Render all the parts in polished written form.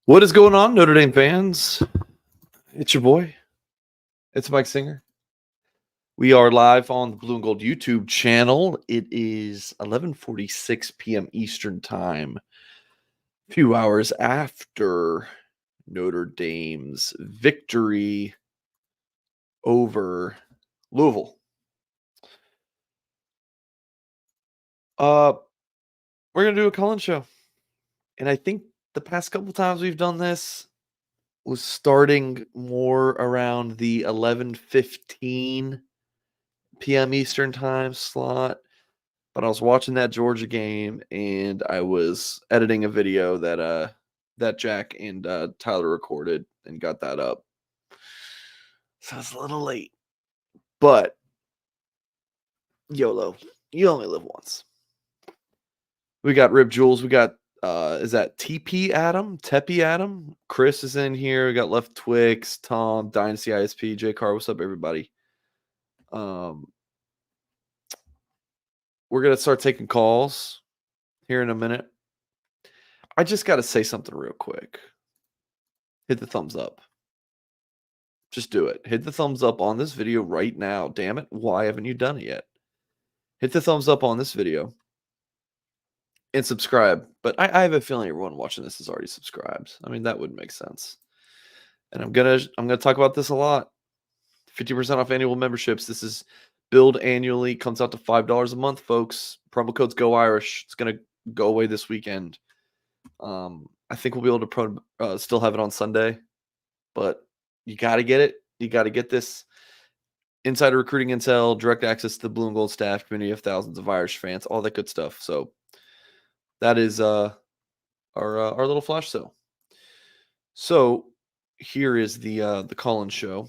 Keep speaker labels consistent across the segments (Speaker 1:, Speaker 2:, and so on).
Speaker 1: What is going on, Notre Dame fans? It's your boy. It's Mike Singer. We are live on the Blue and Gold YouTube channel. It is 11:46 p.m. Eastern Time, a few hours after Notre Dame's victory over Louisville. We're going to do a call-in show. And I think the past couple times we've done this was starting more around the 11:15 p.m. Eastern Time slot. But I was watching that Georgia game and I was editing a video that Jack and Tyler recorded and got that up. So it's a little late. But YOLO. You only live once. We got Rip Jules. We got is that TP Adam? Teppy Adam? Chris is in here. We got Left Twix, Tom, Dynasty ISP, J Car. What's up, everybody? We're gonna start taking calls here in a minute. I just got to say something real quick. Hit the thumbs up. Just do it. Hit the thumbs up on this video right now. Damn it. Why haven't you done it yet? Hit the thumbs up on this video and subscribe. But I have a feeling everyone watching this is already subscribed. I mean, that would make sense. And I'm gonna talk about this a lot. 50% off annual memberships. This is billed annually. Comes out to $5 a month, folks. Promo code's Go Irish. It's gonna go away this weekend. I think we'll be able to still have it on Sunday, but you got to get it. You got to get this insider recruiting intel, direct access to the Blue and Gold staff, community of thousands of Irish fans, all that good stuff. So that is our little flash sale. So here is the call-in show.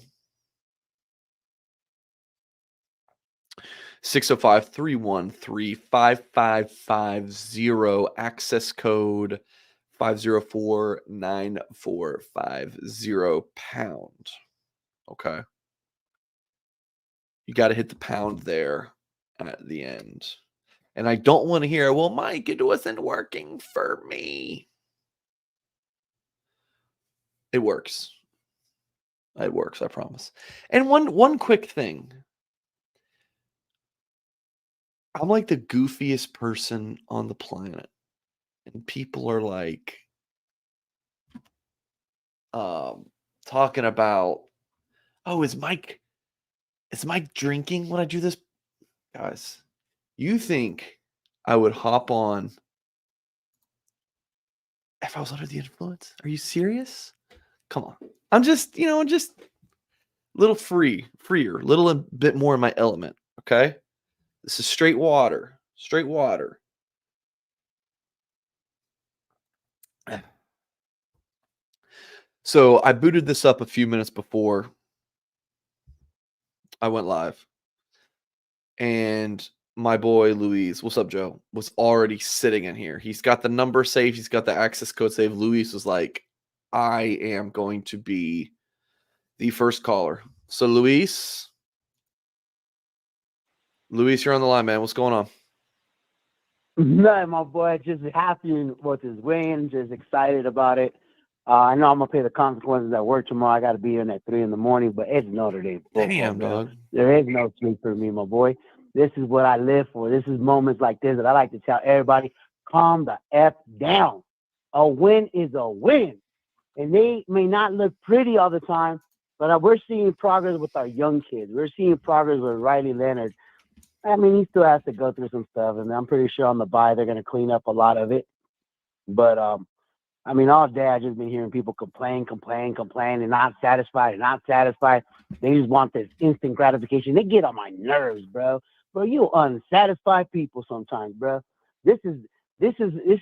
Speaker 1: 605-313-5550, access code 504-9450 #. Okay. You got to hit the pound there at the end. And I don't want to hear, well, Mike, it wasn't working for me. It works. It works, I promise. And one quick thing. I'm like the goofiest person on the planet. And people are like talking about, oh, is Mike drinking when I do this? Guys, you think I would hop on if I was under the influence? Are you serious? Come on. I'm just a little freer, a little bit more in my element, okay? This is straight water. Straight water. So I booted this up a few minutes before I went live. And my boy Luis, what's up, Joe, was already sitting in here. He's got the number saved. He's got the access code saved. Luis was like, I am going to be the first caller. So Luis, you're on the line, man. What's going on?
Speaker 2: Nothing, my boy. Just happy with his win. Just excited about it. I know I'm gonna pay the consequences at work tomorrow. I got to be in at 3 a.m, but it's Notre Dame football.
Speaker 1: Damn, dog.
Speaker 2: There is no sleep for me, my boy. This is what I live for. This is moments like this that I like to tell everybody: calm the F down. A win is a win, and they may not look pretty all the time, but we're seeing progress with our young kids. We're seeing progress with Riley Leonard. I mean, he still has to go through some stuff, and I'm pretty sure on the bye they're going to clean up a lot of it. But I mean, all day I've just been hearing people complain, and not satisfied. They just want this instant gratification. They get on my nerves, bro. Bro, you unsatisfied people sometimes, bro. This is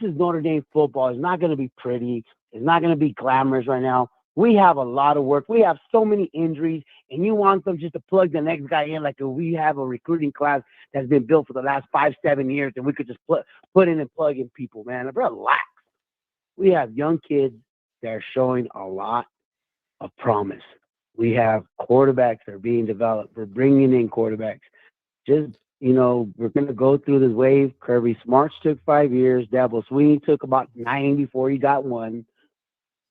Speaker 2: Notre Dame football. It's not going to be pretty. It's not going to be glamorous right now. We have a lot of work. We have so many injuries, and you want them just to plug the next guy in like we have a recruiting class that's been built for the last 5-7 years, and we could just put in and plug in people, man. Relax. We have young kids that are showing a lot of promise. We have quarterbacks that are being developed. We're bringing in quarterbacks. Just, we're going to go through this wave. Kirby Smarts took 5 years. Dabo Sweeney took about 9 before he got one.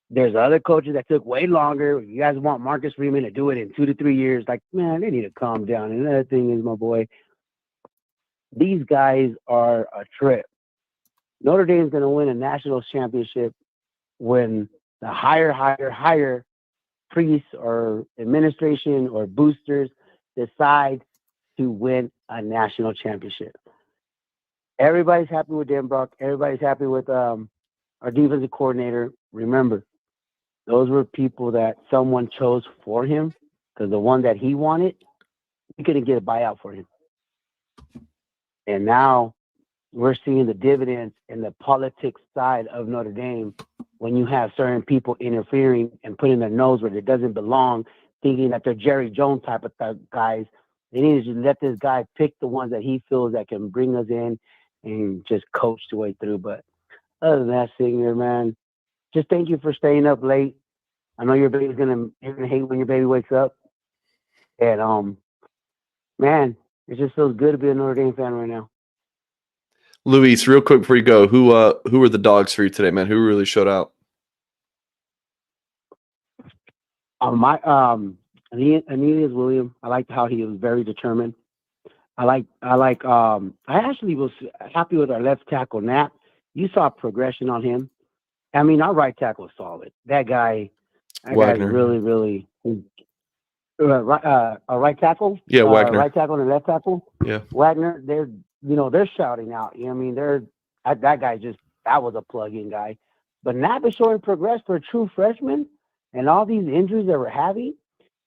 Speaker 2: There's other coaches that took way longer. You guys want Marcus Freeman to do it in 2 to 3 years. Like, man, they need to calm down. And another thing is, my boy, these guys are a trip. Notre Dame's going to win a national championship when the higher priests or administration or boosters decide to win a national championship. Everybody's happy with Dan Brock. Everybody's happy with our defensive coordinator. Remember, those were people that someone chose for him, because the one that he wanted, he couldn't get a buyout for him. And now we're seeing the dividends in the politics side of Notre Dame when you have certain people interfering and putting their nose where it doesn't belong, thinking that they're Jerry Jones type of guys. They need to just let this guy pick the ones that he feels that can bring us in and just coach the way through. But other than that, Singer, man, just thank you for staying up late. I know your baby's you're gonna hate when your baby wakes up. And man, it just feels good to be a Notre Dame fan right now.
Speaker 1: Luis, real quick before you go, who were the dogs for you today, man? Who really showed out?
Speaker 2: Aeneas Williams. I liked how he was very determined. I actually was happy with our left tackle, Knapp. You saw progression on him. I mean, our right tackle is solid. That guy's really a right tackle.
Speaker 1: Yeah, Wagner.
Speaker 2: Right tackle and left tackle.
Speaker 1: Yeah,
Speaker 2: Wagner. They're shouting out. You know what I mean? That guy that was a plug-in guy. But Knapp is showing progress for a true freshman, and all these injuries that we're having.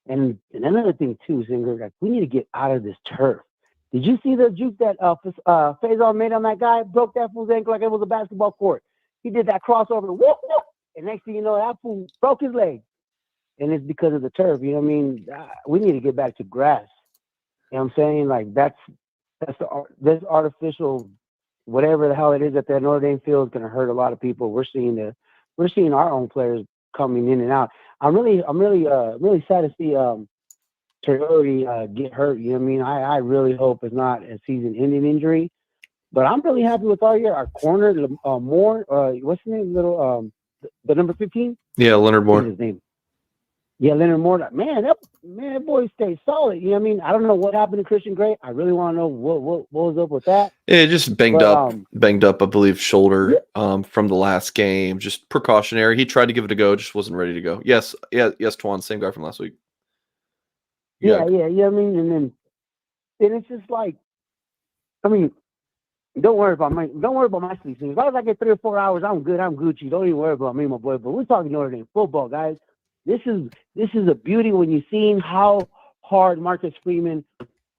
Speaker 2: And another thing too, Singer, like, we need to get out of this turf. Did you see the juke that Faison made on that guy? Broke that fool's ankle like it was a basketball court. He did that crossover, whoop, whoop, and next thing you know, that fool broke his leg. And it's because of the turf. You know what I mean? We need to get back to grass. You know what I'm saying? Like, this artificial, whatever the hell it is that Notre Dame field is going to hurt a lot of people. We're seeing our own players coming in and out. I'm really sad to see Terry get hurt. You know what I mean? I really hope it's not a season-ending injury. But I'm really happy with our corner, Moore. What's his name? The number 15.
Speaker 1: Yeah, Leonard Moore.
Speaker 2: What's his name? Yeah, Leonard Moore. That boy stayed solid. You know what I mean? I don't know what happened to Christian Gray. I really want to know what was up with that.
Speaker 1: Yeah, just banged up, I believe, shoulder from the last game. Just precautionary. He tried to give it a go, just wasn't ready to go. Yes, Twan, same guy from last week.
Speaker 2: Yeah. I mean, and it's just like, I mean, don't worry about my sleep. As long as I get 3 or 4 hours, I'm good. I'm Gucci. Don't even worry about me, my boy. But we're talking Notre Dame football, guys. This is a beauty when you're seeing how hard Marcus Freeman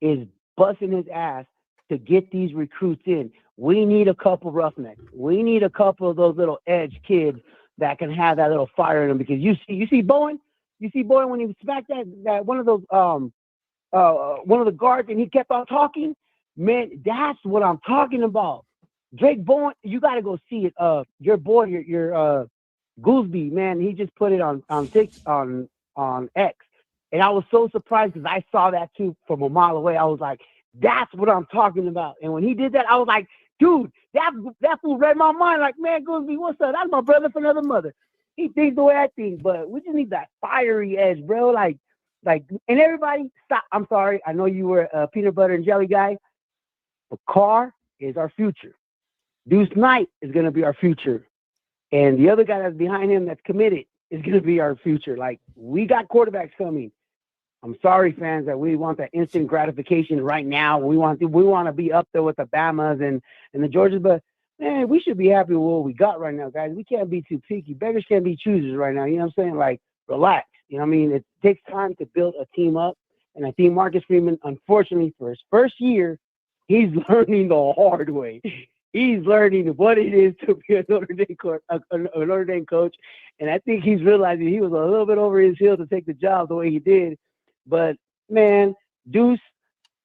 Speaker 2: is busting his ass to get these recruits in. We need a couple roughnecks. We need a couple of those little edge kids that can have that little fire in them. Because you see Bowen when he smacked that one of those one of the guards and he kept on talking. Man, that's what I'm talking about. Drake Bowen, you got to go see it. Your boy, your Gooseby, man, he just put it on X, and I was so surprised because I saw that too from a mile away. I was like, "That's what I'm talking about." And when he did that, I was like, "Dude, that fool read my mind." Like, man, Gooseby, what's up? That's my brother from another mother. He thinks the way I think, but we just need that fiery edge, bro. Like, and everybody, stop. I'm sorry, I know you were a peanut butter and jelly guy. But Carr is our future. Deuce Knight is going to be our future. And the other guy that's behind him that's committed is going to be our future. Like, we got quarterbacks coming. I'm sorry, fans, that we want that instant gratification right now. We want to be up there with the Bamas and the Georgias. But, man, we should be happy with what we got right now, guys. We can't be too picky. Beggars can't be choosers right now. You know what I'm saying? Like, relax. You know what I mean? It takes time to build a team up. And I think Marcus Freeman, unfortunately, for his first year, he's learning the hard way. He's learning what it is to be a Notre Dame coach. And I think he's realizing he was a little bit over his heel to take the job the way he did. But, man, Deuce,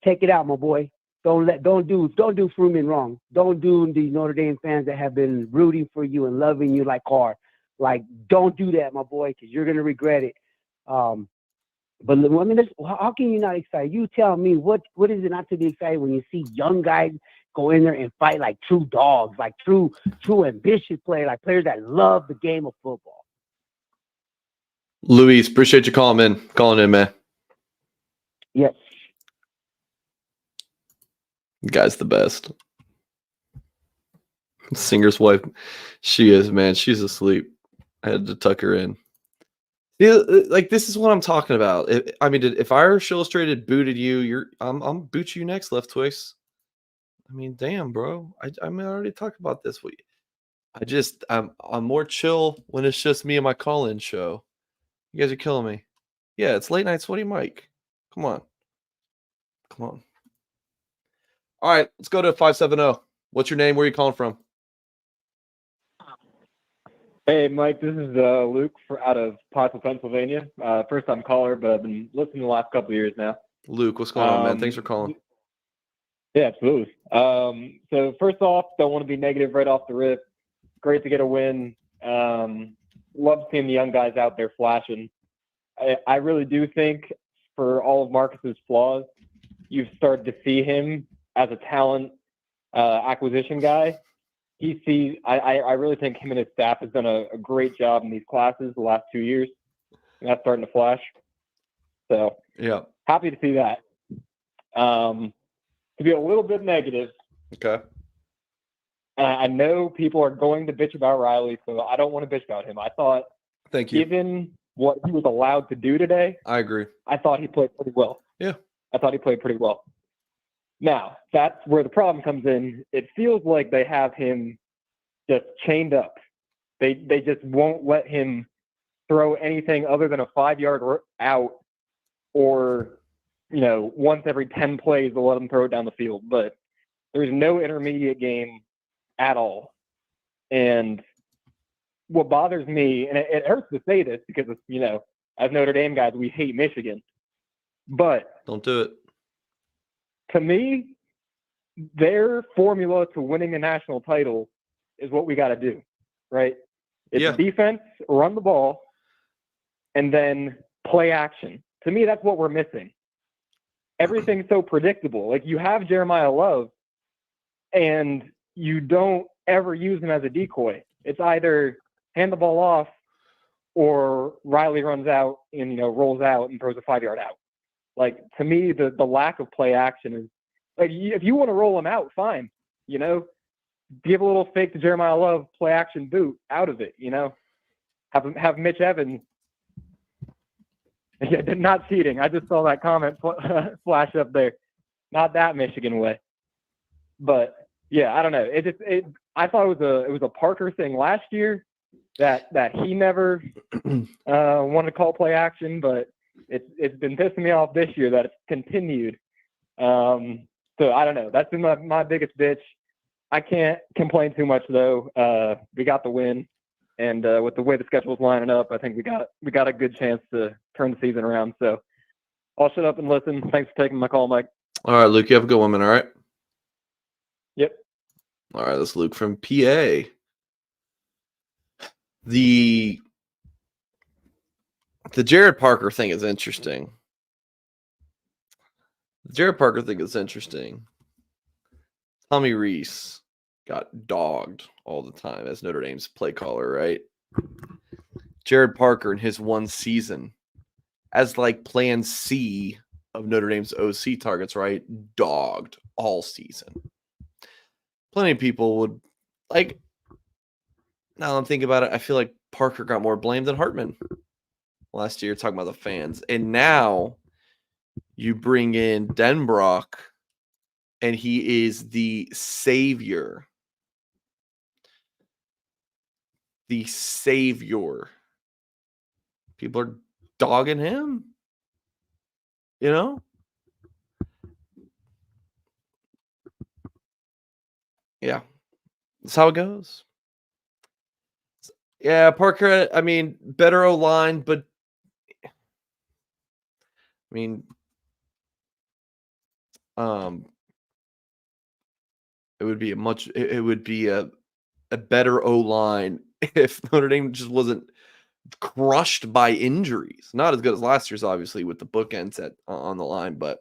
Speaker 2: take it out, my boy. Don't do Freeman wrong. Don't do the Notre Dame fans that have been rooting for you and loving you like Carr. Like, don't do that, my boy, because you're going to regret it. But I mean, how can you not excited? You tell me, what is it not to be excited when you see young guys go in there and fight like true dogs, like true ambitious players, like players that love the game of football?
Speaker 1: Luis, appreciate you calling in, man.
Speaker 2: Yes.
Speaker 1: You guy's the best. Singer's wife, she is, man. She's asleep. I had to tuck her in. Yeah, like this is what I'm talking about. If Irish Illustrated booted you, I'm boot you next, Left Twix. I mean, damn, bro. I already talked about this. I'm more chill when it's just me and my call-in show. You guys are killing me. Yeah, it's late night sweaty Mike. Come on. All right, let's go to 570. What's your name? Where are you calling from?
Speaker 3: Hey, Mike, this is Luke out of Pottsville, Pennsylvania. First-time caller, but I've been listening the last couple of years now.
Speaker 1: Luke, what's going on, man? Thanks for calling.
Speaker 3: Yeah, absolutely. So first off, don't want to be negative right off the rip. Great to get a win. Love seeing the young guys out there flashing. I really do think for all of Marcus's flaws, you've started to see him as a talent acquisition guy. I really think him and his staff has done a great job in these classes the last 2 years, and that's starting to flash. So
Speaker 1: yeah,
Speaker 3: happy to see that. To be a little bit negative,
Speaker 1: okay.
Speaker 3: I know people are going to bitch about Riley, so I don't want to bitch about him. I thought,
Speaker 1: thank you.
Speaker 3: Given what he was allowed to do today,
Speaker 1: I agree.
Speaker 3: I thought he played pretty well.
Speaker 1: Yeah,
Speaker 3: I thought he played pretty well. Now, that's where the problem comes in. It feels like they have him just chained up. They just won't let him throw anything other than a 5-yard out, or once every 10 plays they'll let him throw it down the field. But there's no intermediate game at all. And what bothers me, and it hurts to say this because as Notre Dame guys, we hate Michigan, but
Speaker 1: don't do it.
Speaker 3: To me, their formula to winning a national title is what we got to do, right? It's defense, run the ball, and then play action. To me, that's what we're missing. Everything's so predictable. Like, you have Jeremiah Love, and you don't ever use him as a decoy. It's either hand the ball off or Riley runs out and, rolls out and throws a 5-yard out. Like, to me, the lack of play action is, like, if you want to roll him out, fine. Give a little fake to Jeremiah Love, play action boot out of it, Have Mitch Evans. Yeah, not cheating. I just saw that comment flash up there. Not that Michigan way. But yeah, I don't know. I thought it was a Parker thing last year that he never wanted to call play action, but it's been pissing me off this year that it's continued. So I don't know. That's been my biggest bitch. I can't complain too much though. We got the win, and with the way the schedule's lining up, I think we got a good chance to turn the season around. So I'll shut up and listen. Thanks for taking my call, Mike.
Speaker 1: All right, Luke. You have a good one, man. All right.
Speaker 3: Yep.
Speaker 1: All right, that's Luke from PA. The Jared Parker thing is interesting. Tommy Rees got dogged all the time as Notre Dame's play caller, right? Jared Parker in his one season as like plan C of Notre Dame's OC targets, right? Dogged all season. Plenty of people would like. Now I'm thinking about it, I feel like Parker got more blame than Hartman last year, talking about the fans. And now you bring in Denbrock, and he is the savior. The savior. People are dogging him. Yeah. That's how it goes. Yeah, Parker, better O-line, but it would be a better O-line if Notre Dame just wasn't crushed by injuries. Not as good as last year's, obviously, with the bookends on the line, but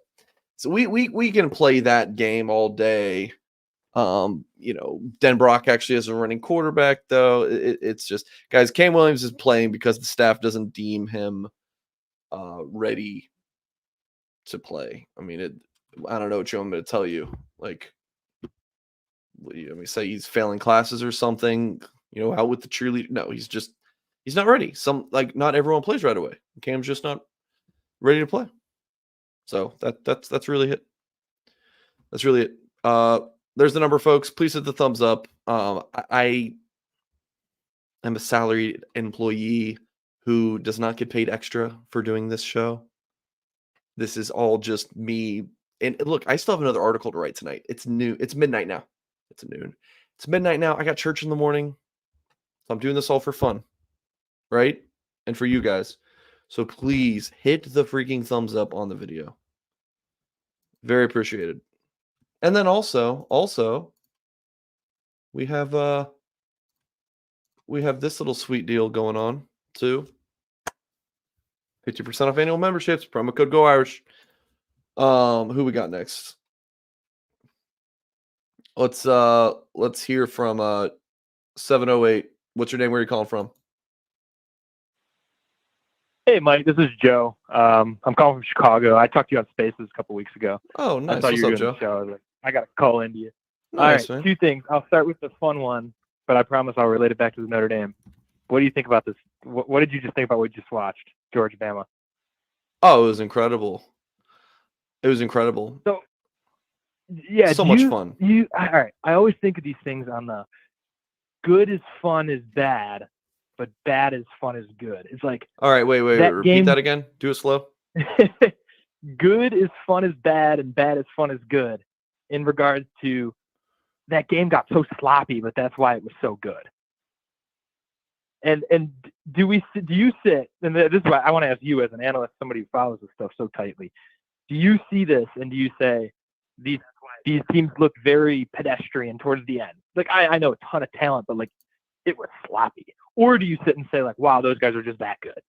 Speaker 1: so we can play that game all day Denbrock actually has a running quarterback, though. It's just, guys, Cam Williams is playing because the staff doesn't deem him ready to play. I mean, I don't know what you want me to tell you. Like, say he's failing classes or something, out with the cheerleader. No, he's not ready. Not everyone plays right away. Cam's just not ready to play. So that's really it. That's really it. There's the number, folks. Please hit the thumbs up. I am a salaried employee who does not get paid extra for doing this show. This is all just me. And look, I still have another article to write tonight. It's noon. It's midnight now. It's noon. It's midnight now. I got church in the morning. So I'm doing this all for fun, right? And for you guys. So please hit the freaking thumbs up on the video. Very appreciated. And then also we have this little sweet deal going on too. 50% off annual memberships, promo code Go Irish. Who we got next? Let's hear from 708. What's your name? Where are you calling from?
Speaker 3: Hey, Mike, this is Joe. I'm calling from Chicago. I talked to you on Spaces a couple weeks ago.
Speaker 1: Oh, nice.
Speaker 3: I thought you were
Speaker 1: What's
Speaker 3: doing
Speaker 1: up,
Speaker 3: the
Speaker 1: Joe?
Speaker 3: show. I was like, I got to call into you.
Speaker 1: Nice,
Speaker 3: All right,
Speaker 1: man.
Speaker 3: two things. I'll start with the fun one, but I promise I'll relate it back to the Notre Dame. What do you think about this? What did you just think about what you just watched, Georgia Bama?
Speaker 1: Oh, it was incredible. It was incredible.
Speaker 3: So, yeah,
Speaker 1: So much fun.
Speaker 3: All right. I always think of these things on the good is fun is bad, but bad is fun is good. It's like,
Speaker 1: all right, wait. Repeat that again. Do it slow.
Speaker 3: good is fun is bad, and bad is fun is good. In regards to that game got so sloppy, but that's why it was so good. And do you sit? And this is why I want to ask you, as an analyst, somebody who follows this stuff so tightly. Do you see this and do you say these teams look very pedestrian towards the end? Like I know a ton of talent, but like it was sloppy. Or do you sit and say like, wow, those guys are just that good?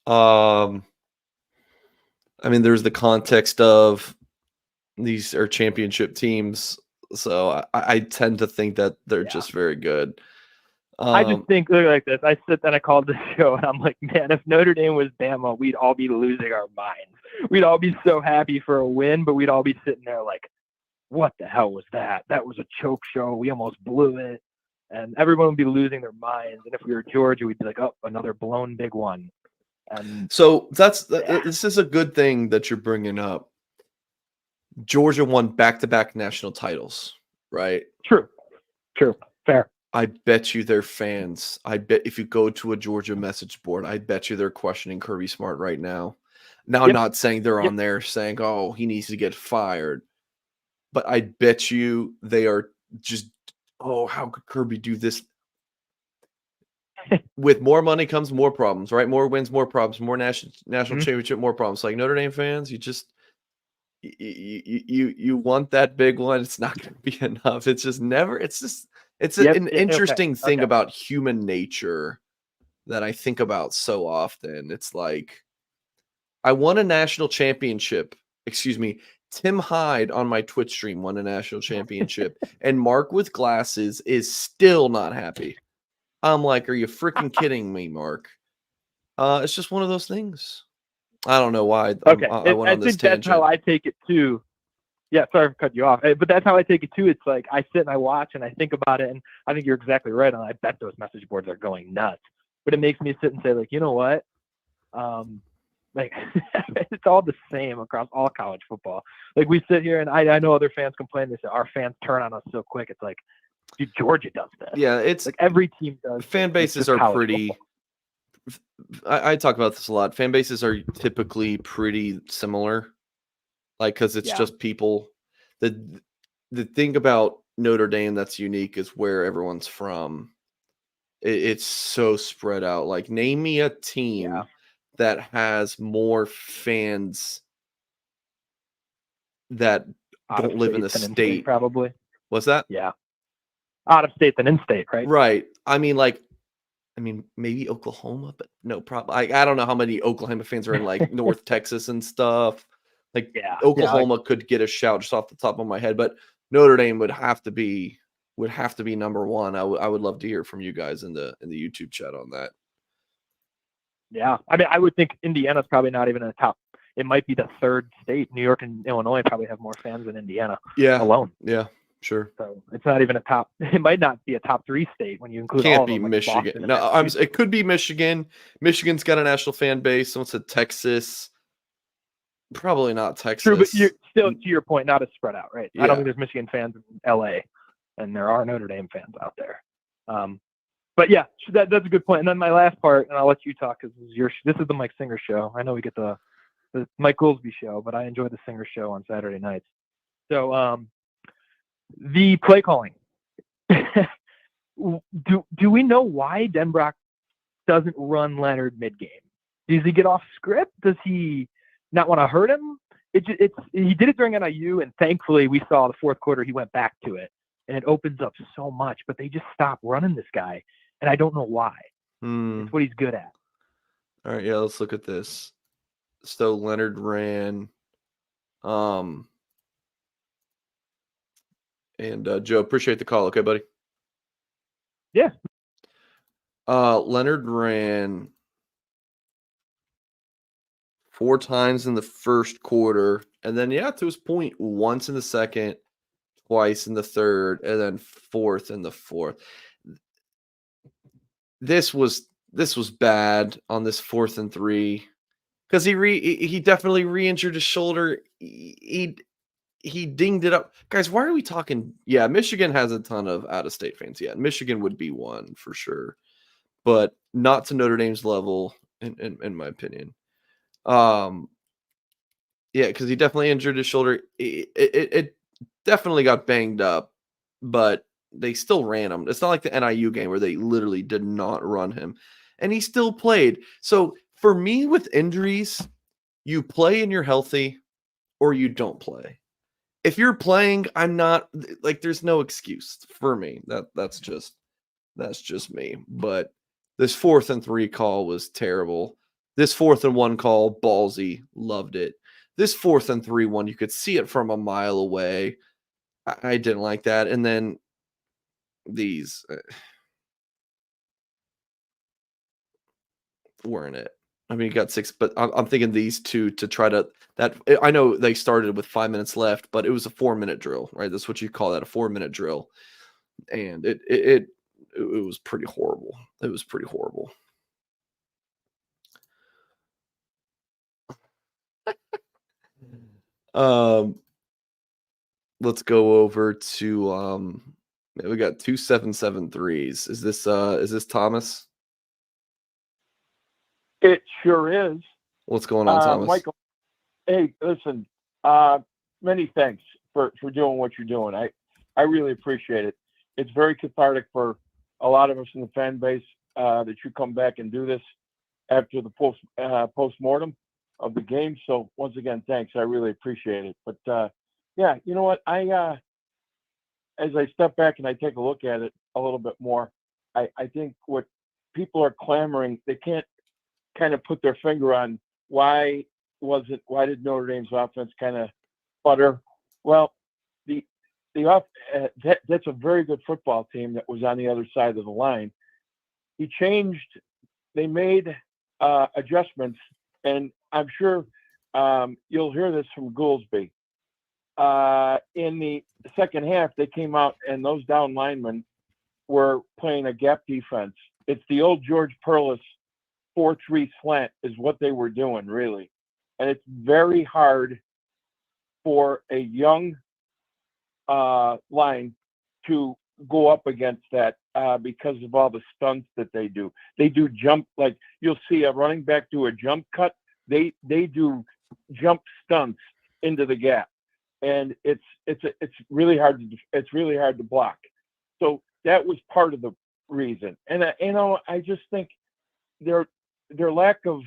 Speaker 1: I mean, there's the context of these are championship teams, so I tend to think that they're just very good.
Speaker 3: I just think like this. I sit and I called the show and I'm like, man, if Notre Dame was Bama, we'd all be losing our minds. We'd all be so happy for a win, but we'd all be sitting there like, what the hell was that? That was a choke show. We almost blew it. And everyone would be losing their minds. And if we were Georgia, we'd be like, oh, another blown big one. And
Speaker 1: so this is a good thing that you're bringing up. Georgia won back-to-back national titles, right?
Speaker 3: True. Fair.
Speaker 1: I bet you they're fans. I bet if you go to a Georgia message board, I bet you they're questioning Kirby Smart right now. Now, I'm not saying they're on there saying, oh, he needs to get fired. But I bet you they are just, oh, how could Kirby do this? With more money comes more problems, right? More wins, more problems, more national championship, more problems. Like Notre Dame fans, you want that big one. It's not going to be enough. It's just never. It's an interesting thing about human nature that I think about so often. It's like, I won a national championship. Excuse me. Tim Hyde on my Twitch stream won a national championship, and Mark with glasses is still not happy. I'm like, are you freaking kidding me, Mark? It's just one of those things. I don't know why. I went on this tangent.
Speaker 3: That's how I take it too. Yeah, sorry for cutting you off, but that's how I take it too. It's like I sit and I watch and I think about it, and I think you're exactly right. And I bet those message boards are going nuts. But it makes me sit and say, like, you know what? Like it's all the same across all college football. Like we sit here and I know other fans complain. They say our fans turn on us so quick. It's like, dude, Georgia does that.
Speaker 1: Yeah, it's
Speaker 3: like every team does.
Speaker 1: Fan bases are pretty. I talk about this a lot. Fan bases are typically pretty similar, like because it's just people. The thing about Notre Dame that's unique is where everyone's from. It's so spread out. Like, name me a team that has more fans that don't live in the state.
Speaker 3: Probably.
Speaker 1: What's that?
Speaker 3: Yeah. Out of state than in state, right?
Speaker 1: Right. I mean, maybe Oklahoma, but no problem. I don't know how many Oklahoma fans are in like North Texas and stuff. Like
Speaker 2: Yeah.
Speaker 1: Oklahoma could get a shout just off the top of my head, but Notre Dame would have to be number one. I would love to hear from you guys in the YouTube chat on that.
Speaker 3: Yeah, I mean, I would think Indiana's probably not even in the top. It might be the third state. New York and Illinois probably have more fans than Indiana. Alone.
Speaker 1: Yeah, sure.
Speaker 3: So it's not even a top. It might not be a top 3 state when you include all
Speaker 1: Can't
Speaker 3: of
Speaker 1: be
Speaker 3: them, like
Speaker 1: Michigan.
Speaker 3: Boston and
Speaker 1: No,
Speaker 3: Massachusetts.
Speaker 1: it could be Michigan. Michigan's got a national fan base. Someone said Texas. Probably not Texas.
Speaker 3: True, but you're still, to your point, not as spread out, right?
Speaker 1: Yeah.
Speaker 3: I don't think there's Michigan fans in LA, and there are Notre Dame fans out there. But yeah, that's a good point. And then my last part, and I'll let you talk because this is the Mike Singer show. I know we get the Mike Goolsby show, but I enjoy the Singer show on Saturday nights. So the play calling. Do we know why Denbrock doesn't run Leonard mid-game? Does he get off script? Does he not want to hurt him? He did it during NIU, and thankfully we saw the fourth quarter he went back to it, and it opens up so much. But they just stopped running this guy, and I don't know why. It's what he's good at.
Speaker 1: All right, yeah, let's look at this. So Leonard ran, and Joe, appreciate the call. Okay, buddy.
Speaker 3: Yeah.
Speaker 1: Leonard ran 4 times in the first quarter, and then to his point, once in the second, twice in the third, and then 4th in the 4th. This was bad on this 4th and 3 because he definitely re-injured his shoulder. He dinged it up. Guys, why are we talking? Yeah, Michigan has a ton of out-of-state fans. Yeah, Michigan would be one for sure, but not to Notre Dame's level, in my opinion. Yeah, because he definitely injured his shoulder. It definitely got banged up, but they still ran him. It's not like the NIU game where they literally did not run him, and he still played. So for me, with injuries, you play and you're healthy, or you don't play. If you're playing, I'm not like there's no excuse for me. That's just me. But this 4th and 3 call was terrible. This 4th and 1 call, ballsy, loved it. This 4th and 3 one, you could see it from a mile away. I didn't like that. And then these weren't it. I mean, you got 6, but I'm thinking these two to try to that. I know they started with 5 minutes left, but it was a 4-minute drill, right? That's what you call that, a 4-minute drill, and it was pretty horrible. It was pretty horrible. Let's go over to we got 2773s. Is this Thomas?
Speaker 4: It sure is.
Speaker 1: What's going on, Thomas?
Speaker 4: Michael, hey, listen, many thanks for doing what you're doing. I really appreciate it. It's very cathartic for a lot of us in the fan base that you come back and do this after the post-mortem of the game. So once again, thanks. I really appreciate it. But yeah, you know what? As I step back and I take a look at it a little bit more, I think what people are clamoring, they can't kind of put their finger on why did Notre Dame's offense kind of sputter? Well, that's a very good football team that was on the other side of the line. They made adjustments, and I'm sure you'll hear this from Goolsby. In the second half, they came out and those down linemen were playing a gap defense. It's the old George Perlis 4-3 slant is what they were doing, really. And it's very hard for a young line to go up against that because of all the stunts that they do. They do jump, like you'll see a running back do a jump cut. They do jump stunts into the gap. And it's really hard to block. So that was part of the reason. And I just think there's a lack of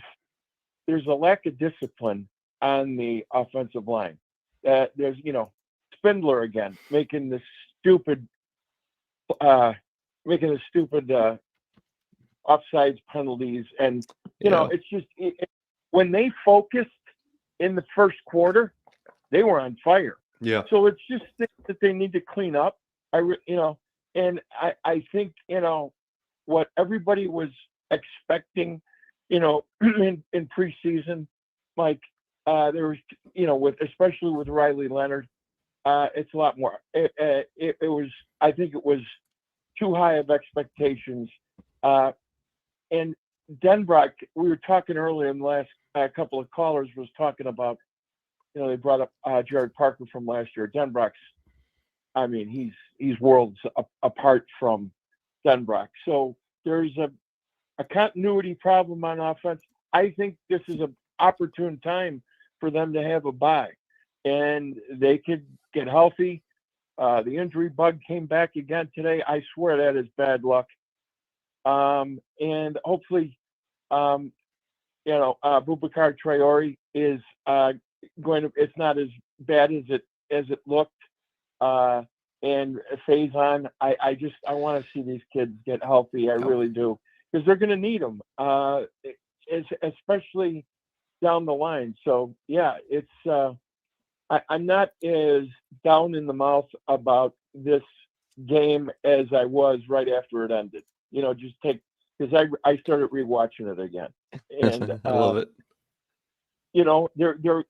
Speaker 4: discipline on the offensive line. There's Spindler again making the stupid offsides penalties, and it's just when they focused in the first quarter, they were on fire.
Speaker 1: Yeah.
Speaker 4: So it's just things that they need to clean up. And I think, what everybody was expecting, in preseason, like there was, especially with Riley Leonard, it's a lot more. It was, I think it was too high of expectations. And Denbrock, we were talking earlier in the last couple of callers was talking about, they brought up Jared Parker from last year. Denbrock's, I mean, he's worlds apart from Denbrock. So there's a continuity problem on offense. I think this is an opportune time for them to have a bye, and they could get healthy. The injury bug came back again today. I swear that is bad luck. And hopefully, Boubacar Traore is it's not as bad as it looked. And Faison, I want to see these kids get healthy. I really do, because they're going to need them, especially down the line. So yeah, it's I'm not as down in the mouth about this game as I was right after it ended. Because I started rewatching it again, and
Speaker 1: I love it.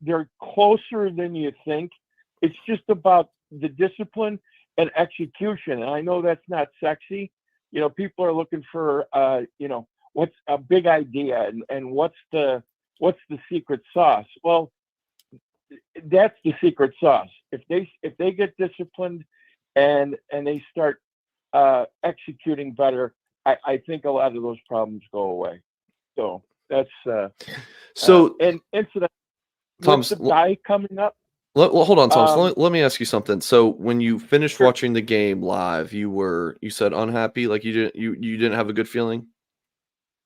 Speaker 4: They're closer than you think. It's just about the discipline and execution. And I know that's not sexy. People are looking for what's a big idea and what's the secret sauce. Well, that's the secret sauce. If they get disciplined and they start executing better, I think a lot of those problems go away. So that's and incident.
Speaker 1: Tom's
Speaker 4: the guy coming up.
Speaker 1: Well, hold on, Tom. So let me ask you something. So when you finished watching the game live, you said unhappy, like you didn't have a good feeling.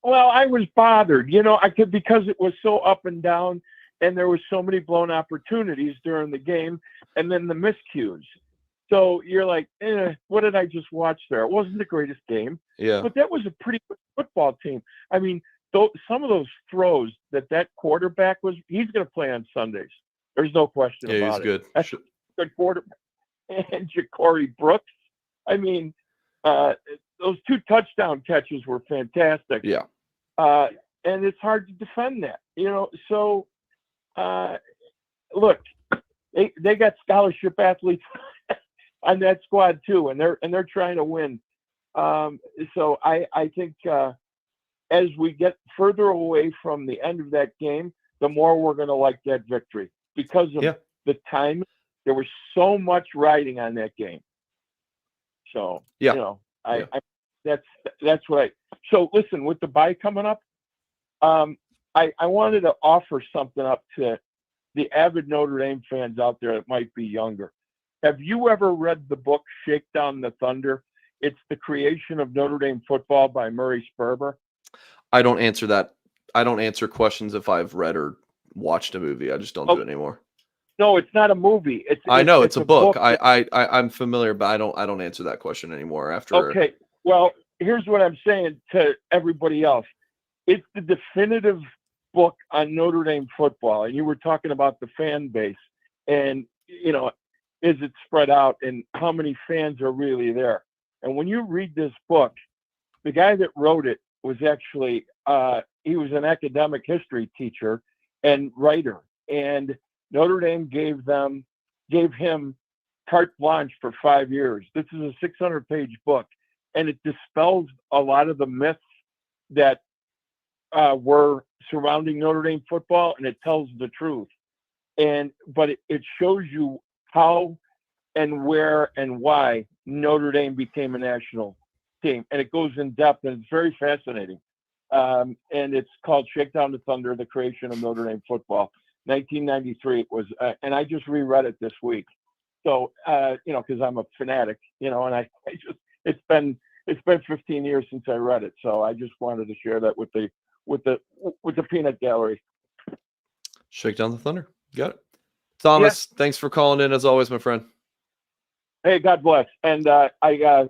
Speaker 4: Well, I was bothered, because it was so up and down, and there was so many blown opportunities during the game, and then the miscues. So you're like, what did I just watch there? It wasn't the greatest game, but that was a pretty good football team. I mean, some of those throws that quarterback he's going to play on Sundays. There's no question about it. Yeah, he's
Speaker 1: good.
Speaker 4: That's a good quarterback. And Ja'Cory Brooks. I mean, those 2 touchdown catches were fantastic.
Speaker 1: Yeah.
Speaker 4: And it's hard to defend that, So, look, they got scholarship athletes on that squad too, and they're trying to win. So I think as we get further away from the end of that game, the more we're going to like that victory. Because of the time, there was so much riding on that game. So, that's what so listen, with the bye coming up, I wanted to offer something up to the avid Notre Dame fans out there that might be younger. Have you ever read the book Shakedown the Thunder? It's the creation of Notre Dame football by Murray Sperber.
Speaker 1: I don't answer that. I don't answer questions if I've read or watched a movie. I just don't do it anymore.
Speaker 4: No, it's not a movie. It's
Speaker 1: a book. I'm familiar, but I don't answer that question anymore after.
Speaker 4: Okay. Well, here's what I'm saying to everybody else. It's the definitive book on Notre Dame football. And you were talking about the fan base and, is it spread out and how many fans are really there? And when you read this book, the guy that wrote it was actually, he was an academic history teacher and writer, and Notre Dame gave him carte blanche for 5 years. This is a 600-page book, and it dispels a lot of the myths that were surrounding Notre Dame football, and it tells the truth. But it shows you how and where and why Notre Dame became a national team, and it goes in depth, and it's very fascinating. And it's called Shakedown the Thunder: The Creation of Notre Dame Football. 1993 it was, and I just reread it this week. So, because I'm a fanatic, and it's been 15 years since I read it. So I just wanted to share that with the peanut gallery.
Speaker 1: Shakedown the Thunder. Got it. Thomas, thanks for calling in as always, my friend.
Speaker 4: Hey, God bless. And I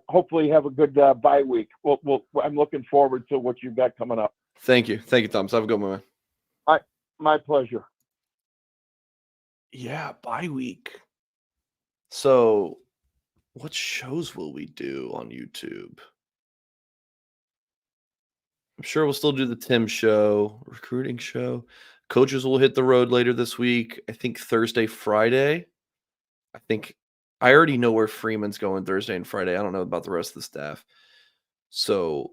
Speaker 4: hopefully have a good bye week. I'm looking forward to what you've got coming up.
Speaker 1: Thank you. Thank you, Thomas. Have a good one, man.
Speaker 4: My pleasure.
Speaker 1: Yeah, bye week. So, what shows will we do on YouTube? I'm sure we'll still do the Tim show, recruiting show. Coaches will hit the road later this week. I think Thursday, Friday. I think I already know where Freeman's going Thursday and Friday. I don't know about the rest of the staff. So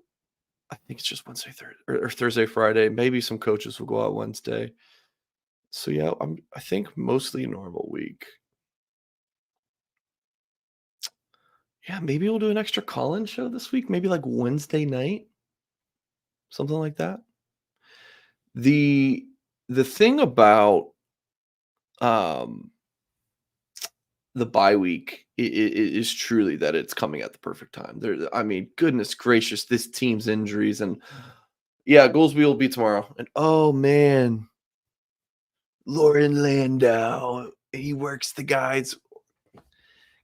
Speaker 1: I think it's just Wednesday, or Thursday, Friday. Maybe some coaches will go out Wednesday. So yeah, I think mostly a normal week. Yeah, maybe we'll do an extra call-in show this week. Maybe like Wednesday night, something like that. The thing about um the bye week is truly that it's coming at the perfect time. I mean, goodness gracious, this team's injuries and yeah, Goolsby will be tomorrow. And oh man, Lauren Landau, he works the guys.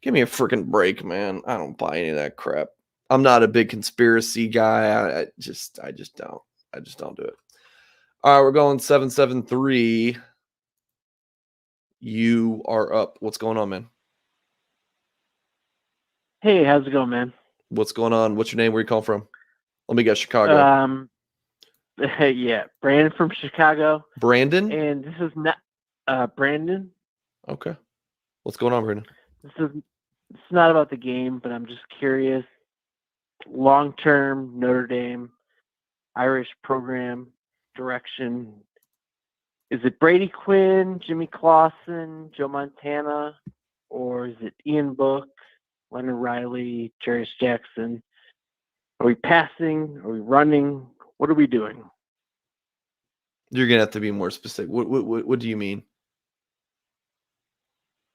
Speaker 1: Give me a freaking break, man. I don't buy any of that crap. I'm not a big conspiracy guy. I just don't. I just don't do it. All right, we're going 773. You are up. What's going on, man?
Speaker 5: Hey, how's it going, man?
Speaker 1: What's going on? What's your name? Where you calling from? Let me guess, Chicago.
Speaker 5: Yeah, Brandon from Chicago.
Speaker 1: Brandon?
Speaker 5: And this is not Brandon.
Speaker 1: Okay. What's going on, Brandon?
Speaker 5: It's not about the game, but I'm just curious. Long-term Notre Dame Irish program direction. Is it Brady Quinn, Jimmy Clausen, Joe Montana, or is it Ian Book, Leonard Riley, Jarius Jackson? Are we passing? Are we running? What are we doing?
Speaker 1: You're gonna have to be more specific. What do you mean?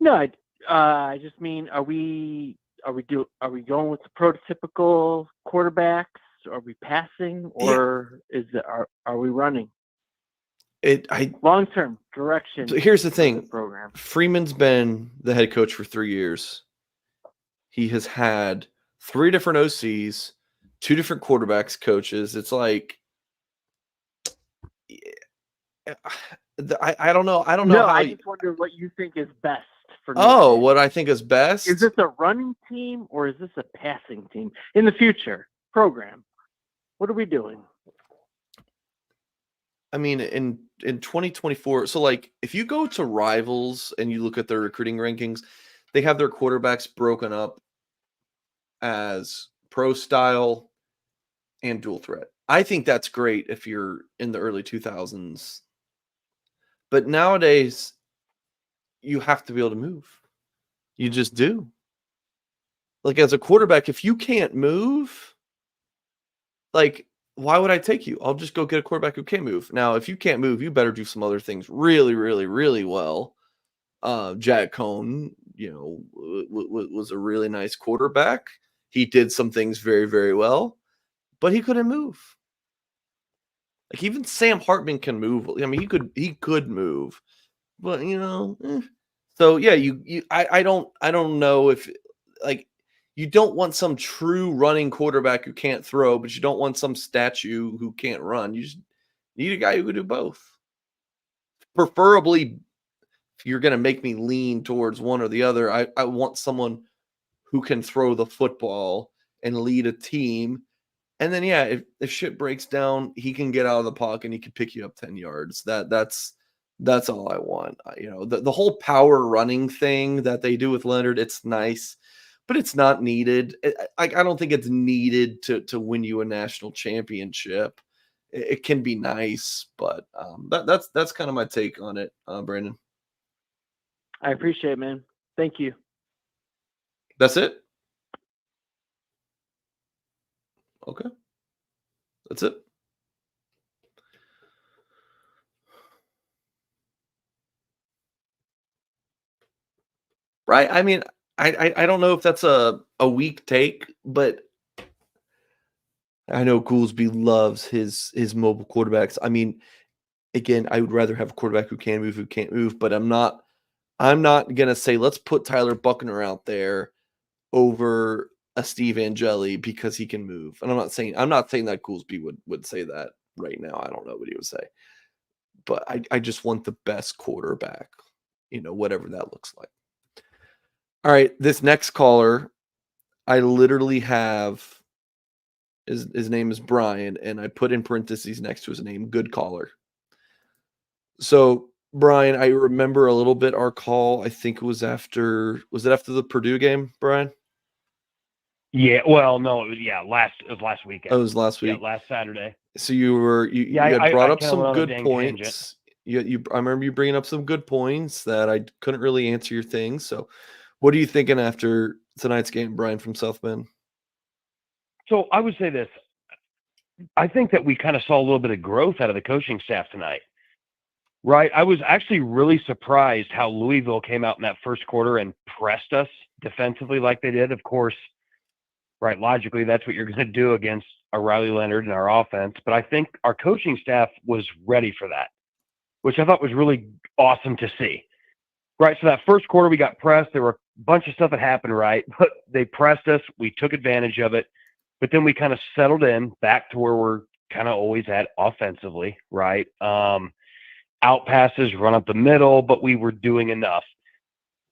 Speaker 5: No, I just mean, are we going with the prototypical quarterbacks? Are we passing, or are we running? Long-term direction.
Speaker 1: Here's the thing.
Speaker 5: The program.
Speaker 1: Freeman's been the head coach for 3 years. He has had 3 different OCs, 2 different quarterbacks coaches. It's like I don't know. I don't know.
Speaker 5: No, I just wonder what you think is best for.
Speaker 1: Oh, what I think is best?
Speaker 5: Is this a running team or is this a passing team in the future program? What are we doing?
Speaker 1: I mean, in 2024, so like if you go to Rivals and you look at their recruiting rankings, they have their quarterbacks broken up as pro style and dual threat. I think that's great if you're in the early 2000s. But nowadays, you have to be able to move. You just do. Like as a quarterback, if you can't move, like why would I take you? I'll just go get a quarterback who can move. Now, if you can't move, you better do some other things really, really, really well. Jack Cohn, was a really nice quarterback. He did some things very, very well, but he couldn't move. Like even Sam Hartman can move. I mean, he could move, but So yeah, I don't know if like you don't want some true running quarterback who can't throw, but you don't want some statue who can't run. You just need a guy who can do both. Preferably, if you're going to make me lean towards one or the other, I want someone who can throw the football and lead a team. And then, yeah, if shit breaks down, he can get out of the pocket and he can pick you up 10 yards. That's all I want. The whole power running thing that they do with Leonard, it's nice. But it's not needed. I don't think it's needed to win you a national championship. It can be nice, but that's kind of my take on it, Brandon.
Speaker 5: I appreciate it, man. Thank you.
Speaker 1: That's it? Okay. That's it. Right? I mean, I don't know if that's a weak take, but I know Goolsby loves his mobile quarterbacks. I mean, again, I would rather have a quarterback who can move, who can't move, but I'm not gonna say let's put Tyler Buckner out there over a Steve Angeli because he can move. And I'm not saying that Goolsby would say that right now. I don't know what he would say. But I just want the best quarterback. whatever that looks like. All right, this next caller, I literally have his name is Brian, and I put in parentheses next to his name, good caller. So, Brian, I remember a little bit our call. I think it was it after the Purdue game, Brian?
Speaker 6: Yeah, well, no, it was last weekend.
Speaker 1: Oh, it was last week.
Speaker 6: Yeah, last Saturday.
Speaker 1: So you had brought up some good
Speaker 6: tangent.
Speaker 1: points. I remember you bringing up some good points that I couldn't really answer your things. So, what are you thinking after tonight's game, Brian from South Bend?
Speaker 6: So I would say this. I think that we kind of saw a little bit of growth out of the coaching staff tonight. Right. I was actually really surprised how Louisville came out in that first quarter and pressed us defensively like they did. Of course, right, logically, that's what you're going to do against a Riley Leonard and our offense. But I think our coaching staff was ready for that, which I thought was really awesome to see. Right. So that first quarter, we got pressed. There were a bunch of stuff that happened, right? But they pressed us. We took advantage of it. But then we kind of settled in back to where we're kind of always at offensively, right? Out passes, run up the middle, but we were doing enough.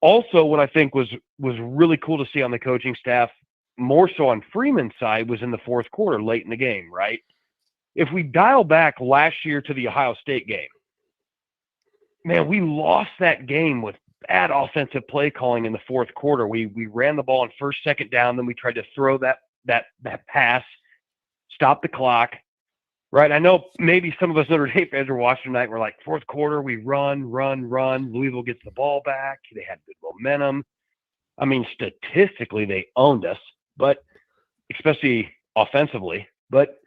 Speaker 6: Also, what I think was really cool to see on the coaching staff, more so on Freeman's side, was in the fourth quarter, late in the game, right? If we dial back last year to the Ohio State game, man, we lost that game with bad offensive play calling in the fourth quarter. We ran the ball on first, second down, then we tried to throw that pass, stop the clock. Right. I know maybe some of us Notre Dame fans were watching tonight. We're like, fourth quarter, we run. Louisville gets the ball back. They had good momentum. I mean, statistically, they owned us, but especially offensively. But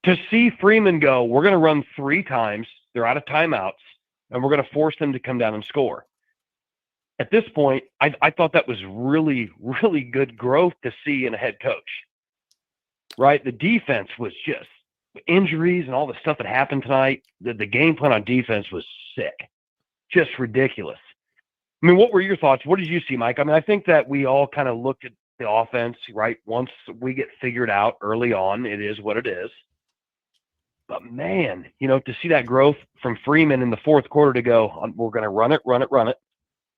Speaker 6: to see Freeman go, we're going to run 3 times. They're out of timeouts, and we're going to force them to come down and score. At this point, I thought that was really, really good growth to see in a head coach. Right. The defense was just injuries and all the stuff that happened tonight. The game plan on defense was sick, just ridiculous. I mean, what were your thoughts? What did you see, Mike? I mean, I think that we all kind of looked at the offense, right? Once we get figured out early on, it is what it is. But man, to see that growth from Freeman in the fourth quarter to go, we're going to run it. We're going to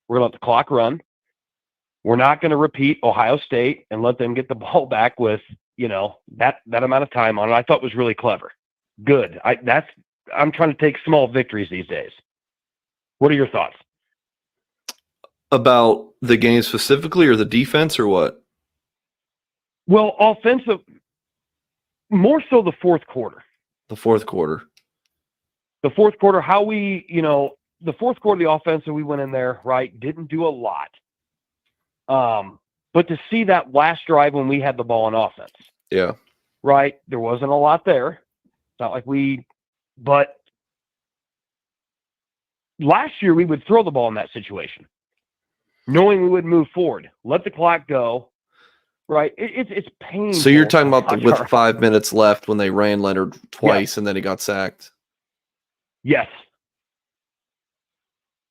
Speaker 6: let the clock run. We're not going to repeat Ohio State and let them get the ball back with, that amount of time on it. I thought was really clever. Good. I'm trying to take small victories these days. What are your thoughts?
Speaker 1: About the game specifically or the defense or what?
Speaker 6: Well, offensive, more so the fourth quarter.
Speaker 1: The fourth quarter,
Speaker 6: how we, the fourth quarter, the offensive, we went in there, right? Didn't do a lot. But to see that last drive when we had the ball on offense.
Speaker 1: Yeah.
Speaker 6: Right. There wasn't a lot there. It's not like but last year we would throw the ball in that situation, knowing we would move forward, let the clock go. Right. It's painful.
Speaker 1: So you're talking about with 5 minutes left when they ran Leonard twice and then he got sacked.
Speaker 6: Yes.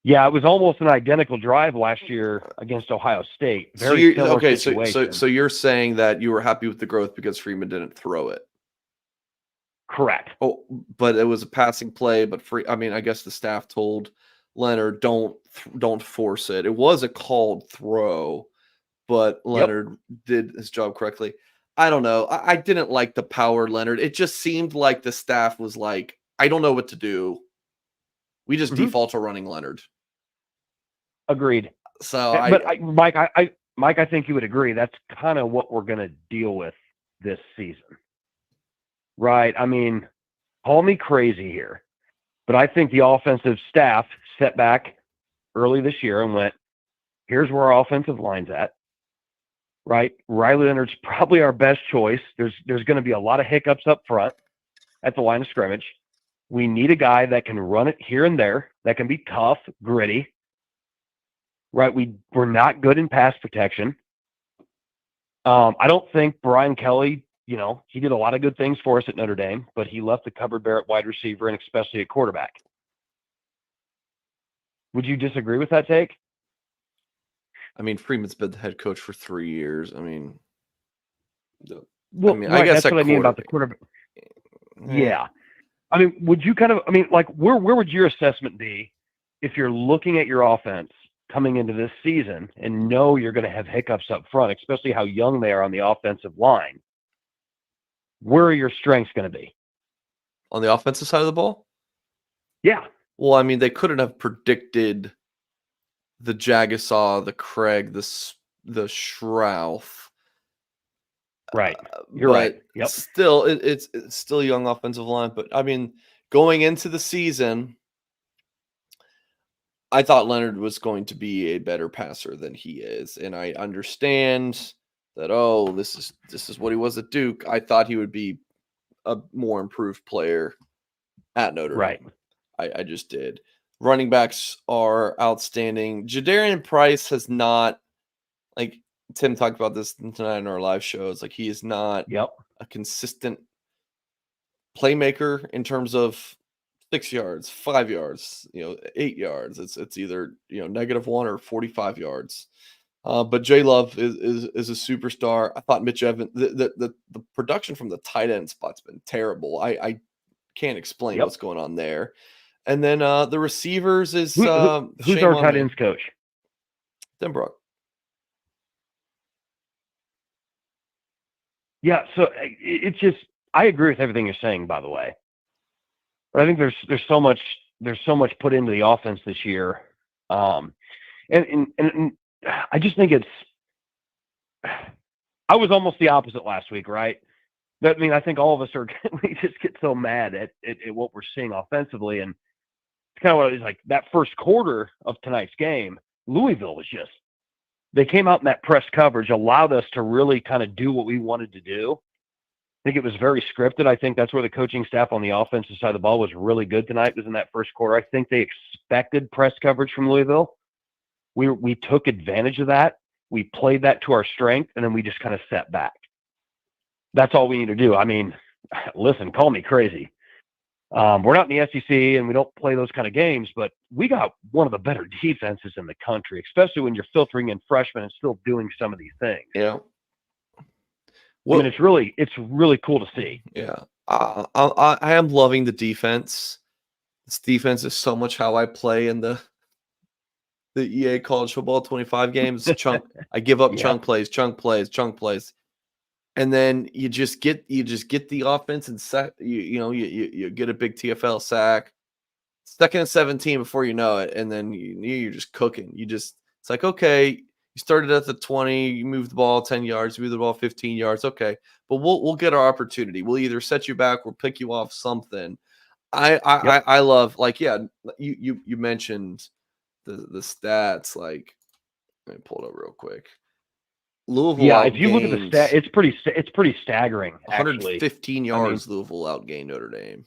Speaker 6: Yeah, it was almost an identical drive last year against Ohio State. Very similar situation.
Speaker 1: So you're saying that you were happy with the growth because Freeman didn't throw it.
Speaker 6: Correct.
Speaker 1: Oh, but it was a passing play. But I guess the staff told Leonard, don't force it. It was a called throw, but Leonard did his job correctly. I don't know. I didn't like the power Leonard. It just seemed like the staff was like, I don't know what to do. We just default to running Leonard.
Speaker 6: Agreed.
Speaker 1: So,
Speaker 6: Mike, I think you would agree. That's kind of what we're going to deal with this season, right? I mean, call me crazy here, but I think the offensive staff stepped back early this year and went, "Here's where our offensive line's at." Right? Riley Leonard's probably our best choice. There's going to be a lot of hiccups up front at the line of scrimmage. We need a guy that can run it here and there, that can be tough, gritty. Right, we're not good in pass protection. I don't think Brian Kelly, he did a lot of good things for us at Notre Dame, but he left the cupboard bare at wide receiver and especially at quarterback. Would you disagree with that take?
Speaker 1: I mean, Freeman's been the head coach for 3 years. I mean,
Speaker 6: I guess that's what I mean about the quarterback. Yeah. I mean, would you where would your assessment be if you're looking at your offense coming into this season and know you're going to have hiccups up front, especially how young they are on the offensive line, where are your strengths going to be?
Speaker 1: On the offensive side of the ball?
Speaker 6: Yeah.
Speaker 1: Well, I mean, they couldn't have predicted the Jagasaw, the Craig, the Shrouth.
Speaker 6: Right. You're right. Yep.
Speaker 1: Still, it's still a young offensive line. But, I mean, going into the season, I thought Leonard was going to be a better passer than he is. And I understand that, this is what he was at Duke. I thought he would be a more improved player at Notre Dame.
Speaker 6: Right.
Speaker 1: I just did. Running backs are outstanding. Jadarian Price has not, like Tim talked about this tonight in our live shows, like he is not a consistent playmaker in terms of 6 yards, 5 yards, 8 yards. It's either -1 or 45 yards. But Jay Love is a superstar. I thought Mitch Evans, the production from the tight end spot's been terrible. I can't explain what's going on there. And then the receivers is
Speaker 6: who's our tight ends coach?
Speaker 1: Tim Brock.
Speaker 6: Yeah, so it's just I agree with everything you're saying, by the way. But I think there's so much put into the offense this year, and I just think I was almost the opposite last week, right? I mean, I think all of us we just get so mad at what we're seeing offensively, and it's kind of what it was like that first quarter of tonight's game. Louisville was they came out in that press coverage, allowed us to really kind of do what we wanted to do. I think it was very scripted. I think that's where the coaching staff on the offensive side of the ball was really good tonight, was in that first quarter. I think they expected press coverage from Louisville. We took advantage of that. We played that to our strength, and then we just kind of set back. That's all we need to do. I mean, listen, call me crazy. We're not in the SEC, and we don't play those kind of games, but we got one of the better defenses in the country, especially when you're filtering in freshmen and still doing some of these things.
Speaker 1: Yeah.
Speaker 6: Well, I mean, it's really cool to see.
Speaker 1: Yeah. I am loving the defense. This defense is so much how I play in the EA College Football 25 games. I give up chunk plays. And then you just get the offense and set. You get a big TFL sack, 2nd and 17 before you know it, and then you're just cooking. It's like, okay, you started at the 20, you moved the ball 10 yards, you moved the ball 15 yards, okay, but we'll get our opportunity. We'll either set you back, we'll pick you off something. I love, like, you mentioned the stats. Like, let me pull it up real quick. Louisville.
Speaker 6: Yeah, if you look at the stat, it's pretty staggering.
Speaker 1: 115 yards. Louisville outgained Notre Dame.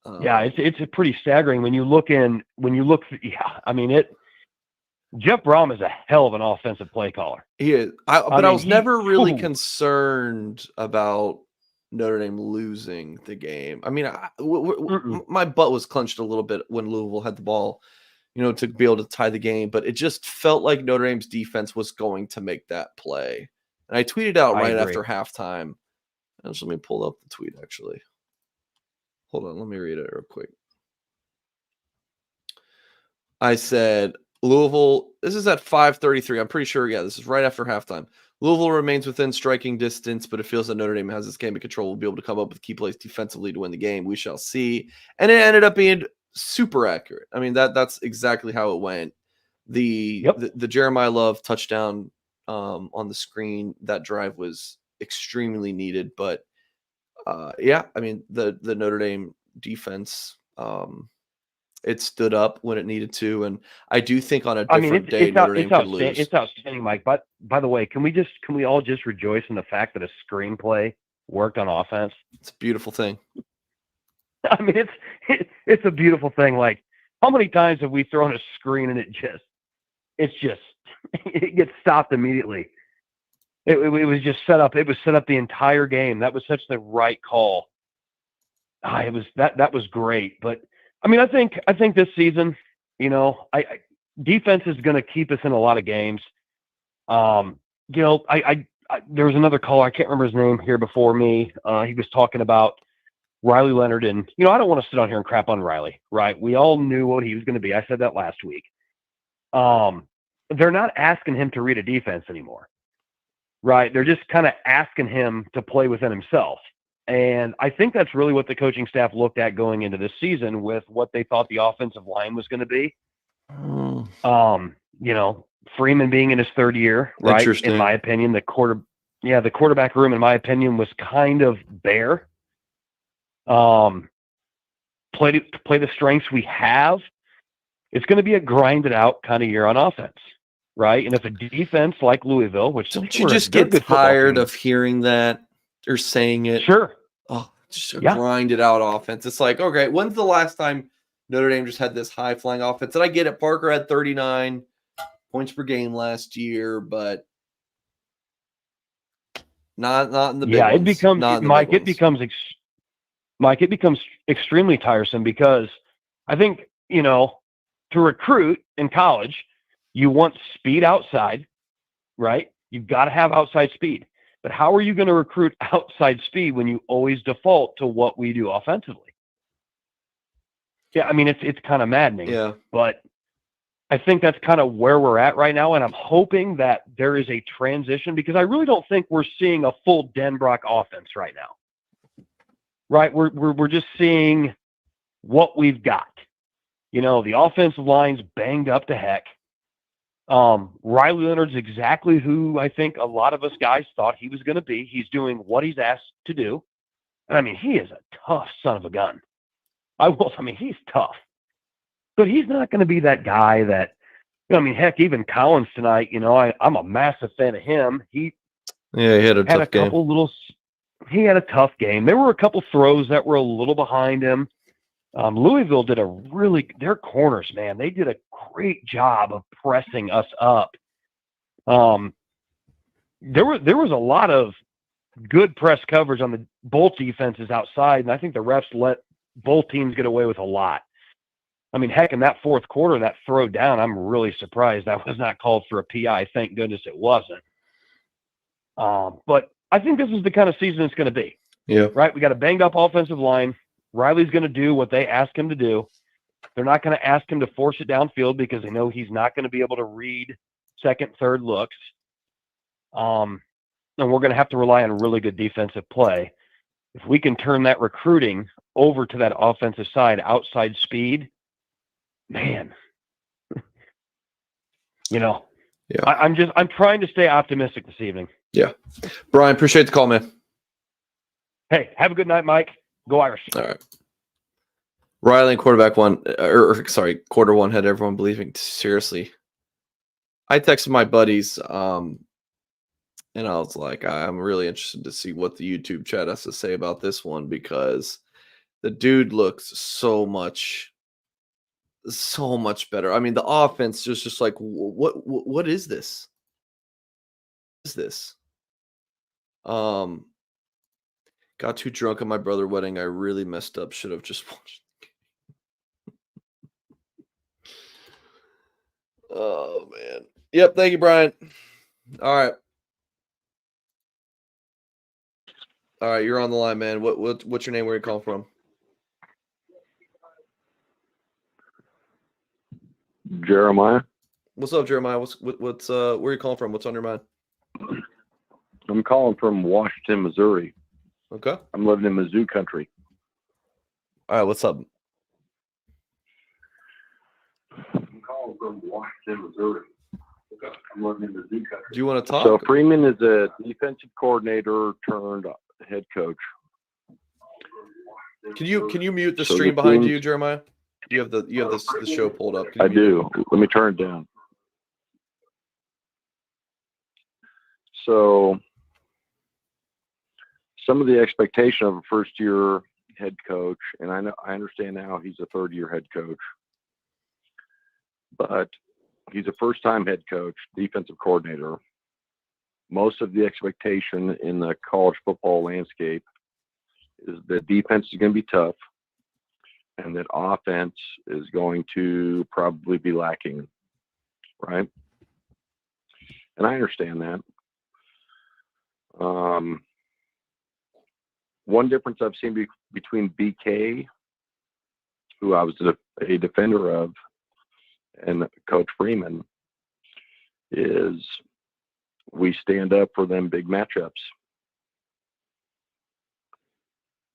Speaker 6: It's pretty staggering when you look. Yeah, I mean it. Jeff Brom is a hell of an offensive play caller.
Speaker 1: He is. I was never really concerned about Notre Dame losing the game. I mean, my butt was clenched a little bit when Louisville had the ball, to be able to tie the game, but it just felt like Notre Dame's defense was going to make that play. And I tweeted out right after halftime. Let me pull up the tweet, actually. Hold on, let me read it real quick. I said, Louisville, this is at 5:33. I'm pretty sure, this is right after halftime. Louisville remains within striking distance, but it feels that Notre Dame has this game in control. We'll be able to come up with key plays defensively to win the game. We shall see. And it ended up being super accurate. I mean, that's exactly how it went. The Jeremiah Love touchdown on the screen, that drive was extremely needed. But I mean, the Notre Dame defense, it stood up when it needed to, and I do think on a different day Notre Dame could lose.
Speaker 6: It's outstanding, Mike. But by the way, can we all just rejoice in the fact that a screenplay worked on offense?
Speaker 1: It's a beautiful thing.
Speaker 6: I mean, it's a beautiful thing. Like, how many times have we thrown a screen and it gets stopped immediately? It was just set up. It was set up the entire game. That was such the right call. That was great. But I mean, I think this season, defense is going to keep us in a lot of games. There was another caller. I can't remember his name here before me. He was talking about Riley Leonard, and, I don't want to sit on here and crap on Riley, right? We all knew what he was going to be. I said that last week. They're not asking him to read a defense anymore, right? They're just kind of asking him to play within himself. And I think that's really what the coaching staff looked at going into this season with what they thought the offensive line was going to be. Freeman being in his third year, right? In my opinion, the quarterback room, in my opinion, was kind of bare. Play the strengths we have. It's going to be a grinded out kind of year on offense, right? And if a defense like Louisville, which
Speaker 1: don't you just get tired of hearing that or saying it?
Speaker 6: Sure.
Speaker 1: Oh, just a grinded out offense. It's like, okay, when's the last time Notre Dame just had this high flying offense? And I get it. Parker had 39 points per game last year, but not in the big ones.
Speaker 6: It becomes extremely tiresome because I think, to recruit in college, you want speed outside, right? You've got to have outside speed. But how are you going to recruit outside speed when you always default to what we do offensively? Yeah, I mean, it's kind of maddening.
Speaker 1: Yeah.
Speaker 6: But I think that's kind of where we're at right now, and I'm hoping that there is a transition because I really don't think we're seeing a full Denbrock offense right now. Right? We're just seeing what we've got. The offensive line's banged up to heck. Riley Leonard's exactly who I think a lot of us guys thought he was going to be. He's doing what he's asked to do. And I mean, he is a tough son of a gun. He's tough. But he's not going to be that guy that, heck, even Collins tonight, I'm a massive fan of him. He
Speaker 1: had a tough game.
Speaker 6: He had a tough game. There were a couple throws that were a little behind him. Louisville did their corners, man, they did a great job of pressing us up. There was a lot of good press coverage on the both defenses outside, and I think the refs let both teams get away with a lot. I mean, heck, in that fourth quarter, that throw down, I'm really surprised that was not called for a PI. Thank goodness it wasn't. But I think this is the kind of season it's going to be.
Speaker 1: Yeah.
Speaker 6: Right? We got a banged up offensive line. Riley's going to do what they ask him to do. They're not going to ask him to force it downfield because they know he's not going to be able to read second, third looks. And we're going to have to rely on really good defensive play. If we can turn that recruiting over to that offensive side, outside speed, man,
Speaker 1: Yeah.
Speaker 6: I'm trying to stay optimistic this evening.
Speaker 1: Yeah. Brian, appreciate the call, man.
Speaker 6: Hey, have a good night, Mike. Go Irish.
Speaker 1: All right. Riley in quarter one had everyone believing. Seriously. I texted my buddies, and I was like, I'm really interested to see what the YouTube chat has to say about this one because the dude looks so much better. I mean, the offense is just like, what is this? What is this? Got too drunk at my brother's wedding. I really messed up. Should have just watched. Oh man. Yep. Thank you, Brian. All right. You're on the line, man. What's your name? Where you calling from?
Speaker 7: Jeremiah.
Speaker 1: What's up, Jeremiah? What's where are you calling from? What's on your mind?
Speaker 7: I'm calling from Washington, Missouri.
Speaker 1: Okay.
Speaker 7: I'm living in Mizzou country.
Speaker 1: All right, what's up?
Speaker 7: I'm calling from Washington, Missouri. Okay. I'm living in Mizzou country.
Speaker 1: Do you want to talk?
Speaker 7: So Freeman is a defensive coordinator turned head coach.
Speaker 1: Can you mute the stream behind you, Jeremiah? You have the show pulled up.
Speaker 7: I do. Let me turn it down. So some of the expectation of a first-year head coach, and I understand now he's a third-year head coach, but he's a first-time head coach, defensive coordinator. Most of the expectation in the college football landscape is that defense is going to be tough and that offense is going to probably be lacking, right? And I understand that. one difference I've seen between BK, who I was a defender of, and Coach Freeman is we stand up for them big matchups.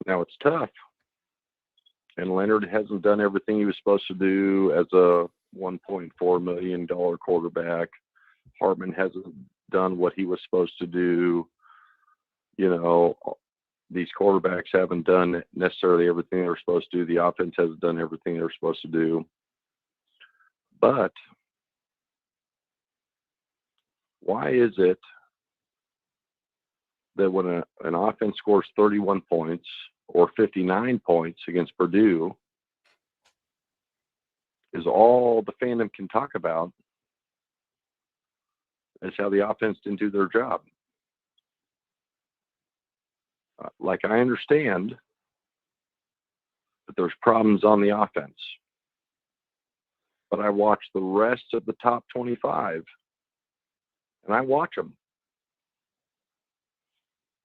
Speaker 7: Now it's tough. And Leonard hasn't done everything he was supposed to do as a $1.4 million quarterback. Hartman hasn't done what he was supposed to do. You know, these quarterbacks haven't done necessarily everything they were supposed to do. The offense hasn't done everything they were supposed to do. But why is it that when an offense scores 31 points or 59 points against Purdue is all the fandom can talk about is how the offense didn't do their job? Like, I understand that there's problems on the offense, but I watch the rest of the top 25, and I watch them.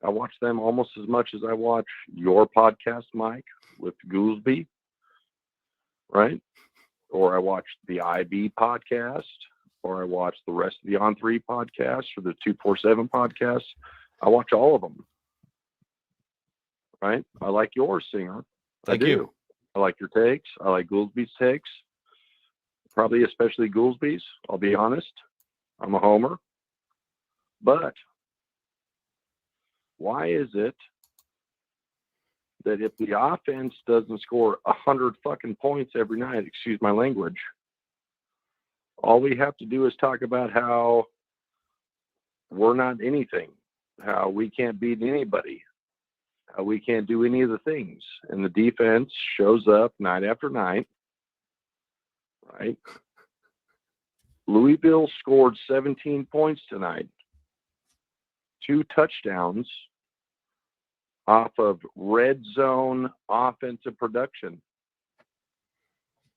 Speaker 7: I watch them almost as much as I watch your podcast, Mike, with Goolsby, right? Or I watch the IB podcast, or I watch the rest of the On3 podcasts or the 247 podcasts. I watch all of them. Right? I like yours, Singer.
Speaker 1: Thank
Speaker 7: I do.
Speaker 1: you.
Speaker 7: I like your takes. I like Goolsby's takes. Probably especially Goolsby's. I'll be honest. I'm a homer. But why is it that if the offense doesn't score 100 fucking points every night, excuse my language, all we have to do is talk about how we're not anything, how we can't beat anybody, we can't do any of the things, and the defense shows up night after night, right? Louisville scored 17 points tonight, 2 touchdowns off of red zone offensive production.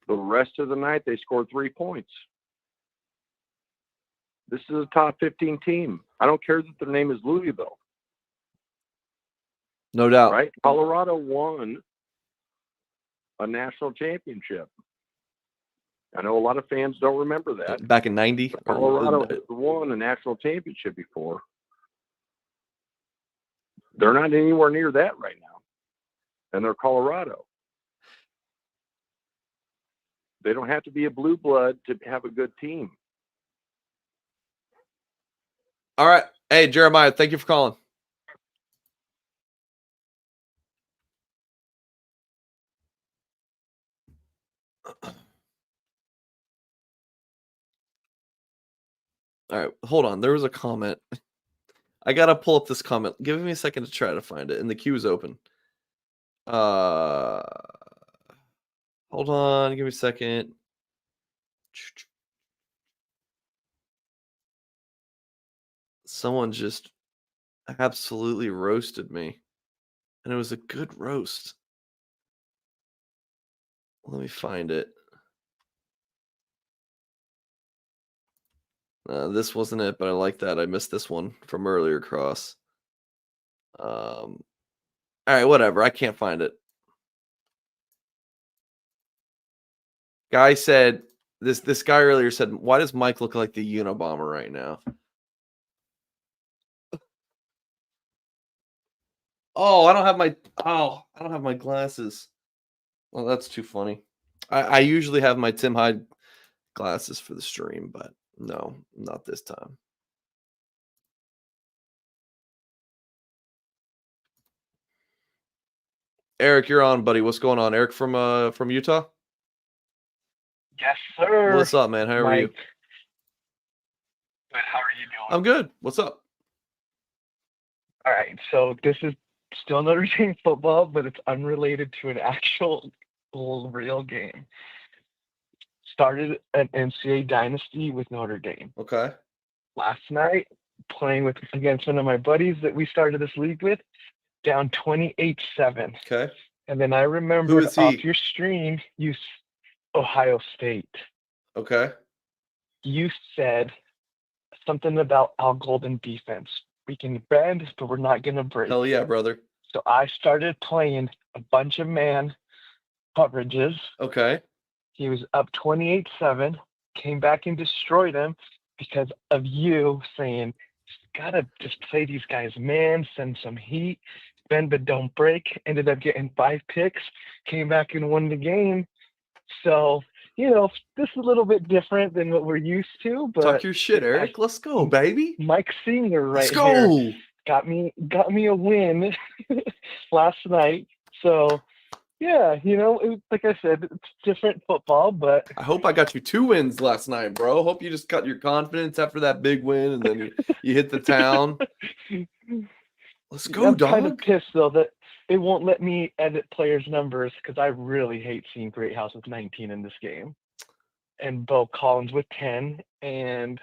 Speaker 7: The rest of the night, they scored 3 points. This is a top 15 team. I don't care that their name is Louisville.
Speaker 1: No doubt.
Speaker 7: Right? Colorado won a national championship. I know a lot of fans don't remember that.
Speaker 1: Back in 90.
Speaker 7: Colorado has won a national championship before. They're not anywhere near that right now. And they're Colorado. They don't have to be a blue blood to have a good team.
Speaker 1: All right. Hey, Jeremiah, thank you for calling. All right, hold on. There was a comment. I gotta pull up this comment. Give me a second to try to find it, and the queue is open. Hold on. Give me a second. Someone just absolutely roasted me, and it was a good roast. Let me find it. This wasn't it, but I like that. I missed this one from earlier, Cross. All right, whatever. I can't find it. Guy said this guy earlier said, "Why does Mike look like the Unabomber right now?" I don't have my glasses. Well, that's too funny. I usually have my Tim Hyde glasses for the stream, but no, not this time. Eric, you're on, buddy. What's going on? Eric from Utah?
Speaker 8: Yes, sir.
Speaker 1: What's up, man? How are you?
Speaker 8: Good. How are you doing?
Speaker 1: I'm good. What's up?
Speaker 8: All right. So this is still Notre Dame football, but it's unrelated to an actual real game. Started an NCAA dynasty with Notre Dame.
Speaker 1: Okay.
Speaker 8: Last night, playing against one of my buddies that we started this league with, down 28-7.
Speaker 1: Okay.
Speaker 8: And then I remembered off your stream, Ohio State.
Speaker 1: Okay.
Speaker 8: You said something about Al Golden defense. We can bend, but we're not going to break.
Speaker 1: Hell yeah, brother.
Speaker 8: So I started playing a bunch of man coverages.
Speaker 1: Okay.
Speaker 8: He was up 28-7, came back and destroyed him because of you saying, gotta just play these guys, man, send some heat, bend but don't break. Ended up getting 5 picks, came back and won the game. So, this is a little bit different than what we're used to, but
Speaker 1: Talk your shit, Eric. Let's go, baby.
Speaker 8: Mike Senior
Speaker 1: Let's
Speaker 8: right here
Speaker 1: go.
Speaker 8: got me a win last night. So yeah, like I said, it's different football, but
Speaker 1: I hope I got you 2 wins last night, bro. Hope you just got your confidence after that big win and then you hit the town. Let's go,
Speaker 8: I'm
Speaker 1: dog.
Speaker 8: kind of pissed though that it won't let me edit players' numbers because I really hate seeing Great House with 19 in this game. And Bo Collins with 10 and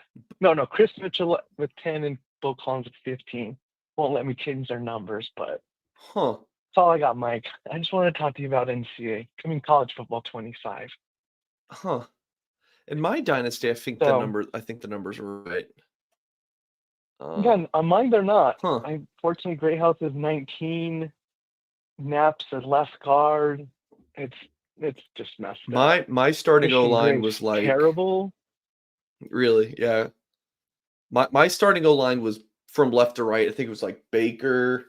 Speaker 8: Chris Mitchell with 10 and Bo Collins with 15. Won't let me change their numbers, but
Speaker 1: Huh.
Speaker 8: that's all I got, Mike. I just want to talk to you about NCAA. College football 25.
Speaker 1: Huh. In my dynasty, I think the numbers are right.
Speaker 8: Again, on mine they're not.
Speaker 1: Huh.
Speaker 8: Fortunately, Great House is 19. Naps as left guard. It's just messed up.
Speaker 1: My starting
Speaker 8: Michigan
Speaker 1: O-line
Speaker 8: Graves
Speaker 1: was like
Speaker 8: terrible.
Speaker 1: Really, yeah. My starting O-line was from left to right. I think it was like Baker,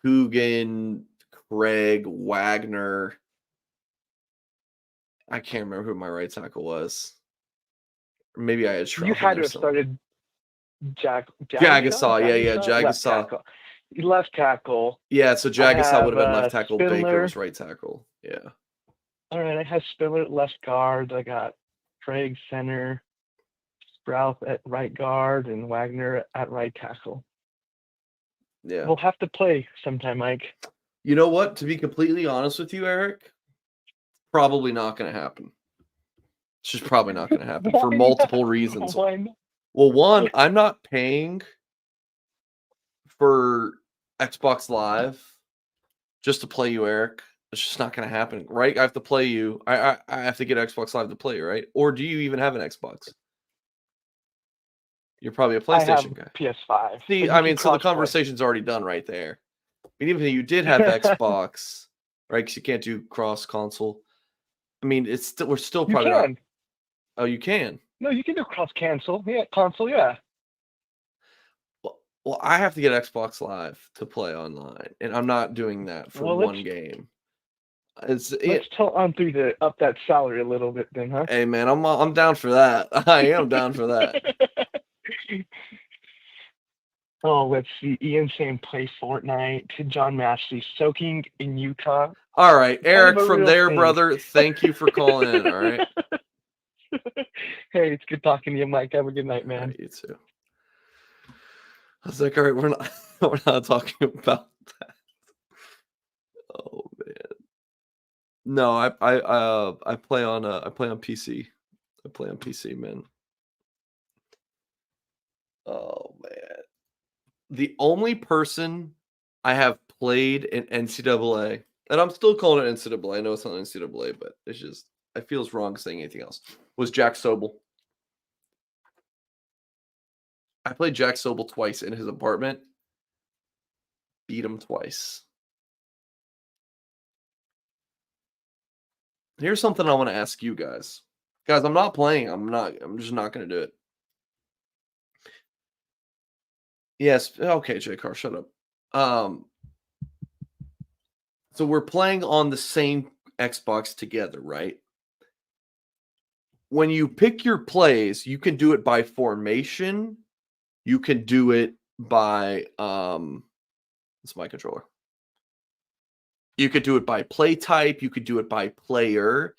Speaker 1: Coogan, Craig, Wagner. I can't remember who my right tackle was. Or maybe I had Schroff.
Speaker 8: You had to have started
Speaker 1: Jagasaw. Yeah, Jagasaw.
Speaker 8: Left tackle.
Speaker 1: Yeah, so Jagasaw would have been left tackle.
Speaker 8: Spindler.
Speaker 1: Baker was right tackle. Yeah.
Speaker 8: All right, I have Spindler at left guard. I got Craig center, Sprout at right guard, and Wagner at right tackle.
Speaker 1: Yeah.
Speaker 8: We'll have to play sometime, Mike.
Speaker 1: You know what? To be completely honest with you, Eric, probably not going to happen. It's just probably not going to happen for multiple reasons.
Speaker 8: Why not?
Speaker 1: Well, one, I'm not paying for Xbox Live just to play you, Eric. It's just not going to happen, right? I have to play you. I have to get Xbox Live to play you, right? Or do you even have an Xbox? You're probably a PlayStation guy.
Speaker 8: PS5.
Speaker 1: See, I mean, so the conversation's already done right there. I mean, even if you did have Xbox, right? Because you can't do cross console. I mean, we're still probably not. Oh, you can?
Speaker 8: No, you can do cross console. Yeah, console. Yeah.
Speaker 1: Well, I have to get Xbox Live to play online, and I'm not doing that for one game.
Speaker 8: Let's up that salary a little bit, then, huh?
Speaker 1: Hey, man, I'm down for that. I am down for that.
Speaker 8: Oh, let's see. Ian saying play Fortnite. John Massey soaking in Utah.
Speaker 1: All right, Eric from there, brother. Thank you for calling in. All right.
Speaker 8: Hey, it's good talking to you, Mike. Have a good night, man.
Speaker 1: Right, you too. I was like, all right, we're not talking about that. Oh man. No, I play on PC. I play on PC, man. Oh man. The only person I have played in NCAA, and I'm still calling it NCAA. I know it's not NCAA, but it's just it feels wrong saying anything else. Was Jack Sobel. I played Jack Sobel twice in his apartment. Beat him twice. Here's something I want to ask you guys. Guys, I'm not playing. I'm just not going to do it. Yes. Okay, J. Carr, shut up. So we're playing on the same Xbox together, right? When you pick your plays, you can do it by formation. You can do it by it's my controller. You could do it by play type. You could do it by player.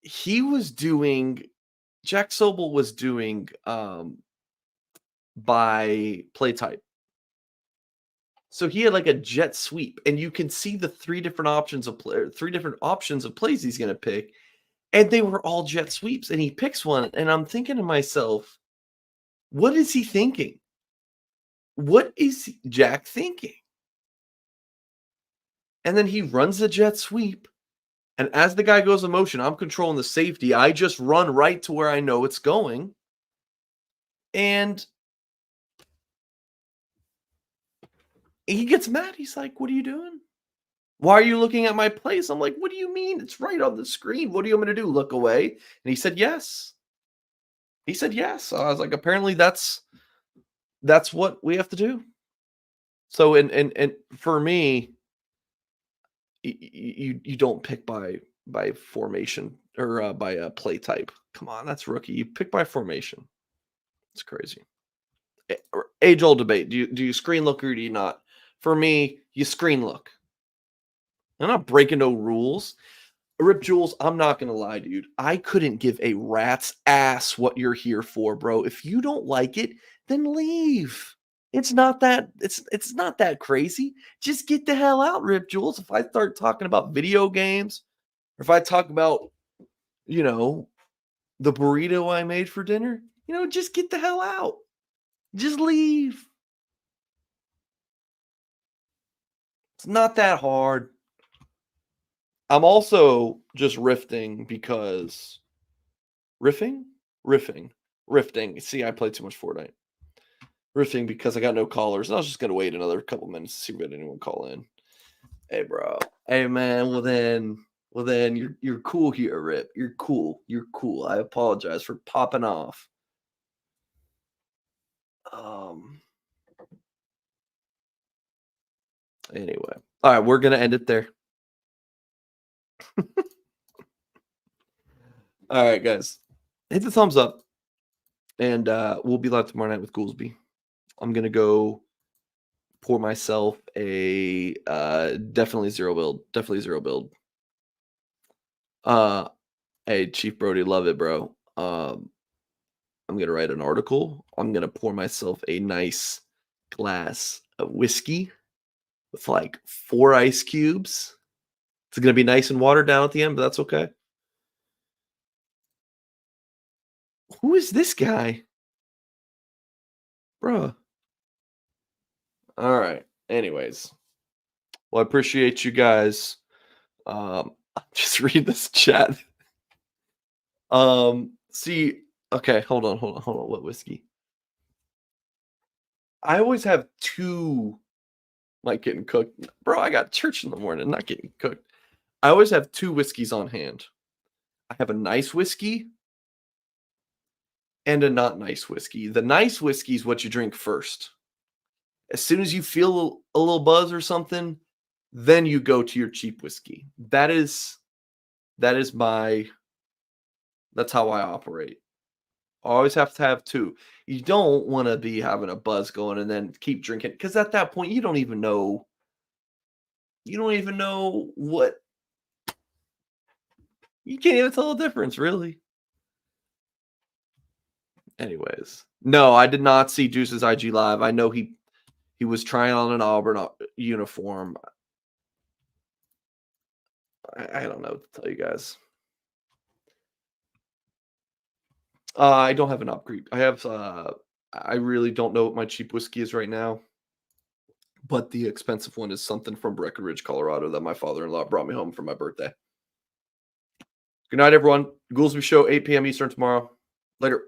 Speaker 1: Jack Sobel was doing by play type. So he had like a jet sweep, and you can see the three different options of plays he's going to pick, and they were all jet sweeps. And he picks one, and I'm thinking to myself, what is he thinking? What is Jack thinking? And then he runs the jet sweep, and as the guy goes in motion, I'm controlling the safety. I just run right to where I know it's going, and he gets mad. He's like, "What are you doing? Why are you looking at my place?" I'm like, "What do you mean? It's right on the screen. What do you want me to do? Look away?" And he said, "Yes." He said, "Yes." So I was like, apparently that's what we have to do. So, and for me, you don't pick by formation or by play type. Come on, that's rookie. You pick by formation. It's crazy. Age old debate. Do you screen look or do you not? For me, you screen look. I'm not breaking no rules. Rip Jules, I'm not gonna lie, dude. I couldn't give a rat's ass what you're here for, bro. If you don't like it, then leave. It's not that crazy. Just get the hell out, Rip Jules. If I start talking about video games, or if I talk about, the burrito I made for dinner, just get the hell out. Just leave. It's not that hard. I'm also just rifting because rifting. See, I play too much Fortnite. Rifting because I got no callers. And I was just gonna wait another couple minutes to see if anyone call in. Hey, bro. Hey, man. Well then, you're cool here, Rip. You're cool. I apologize for popping off. Anyway, all right, we're gonna end it there. All right, guys, hit the thumbs up, and we'll be live tomorrow night with Goolsby. I'm gonna go pour myself a definitely zero build. Hey, Chief Brody, love it, bro. I'm gonna write an article. I'm gonna pour myself a nice glass of whiskey with like 4 ice cubes. It's gonna be nice and watered down at the end, but that's okay. Who is this guy? Bruh. All right. Anyways. Well, I appreciate you guys. Just read this chat. See, okay, hold on. What whiskey? I always have 2 like getting cooked. Bro, I got church in the morning, not getting cooked. I always have 2 whiskeys on hand. I have a nice whiskey and a not nice whiskey. The nice whiskey is what you drink first. As soon as you feel a little buzz or something, then you go to your cheap whiskey. That's how I operate. I always have to have 2. You don't want to be having a buzz going and then keep drinking, because at that point you don't even know what, you can't even tell the difference, really. Anyways, no, I did not see Juice's IG live. I know he was trying on an Auburn uniform. I don't know what to tell you guys. I don't have an up creep. I really don't know what my cheap whiskey is right now. But the expensive one is something from Breckenridge, Colorado that my father-in-law brought me home for my birthday. Good night, everyone. Goolsby Show, 8 p.m. Eastern tomorrow. Later.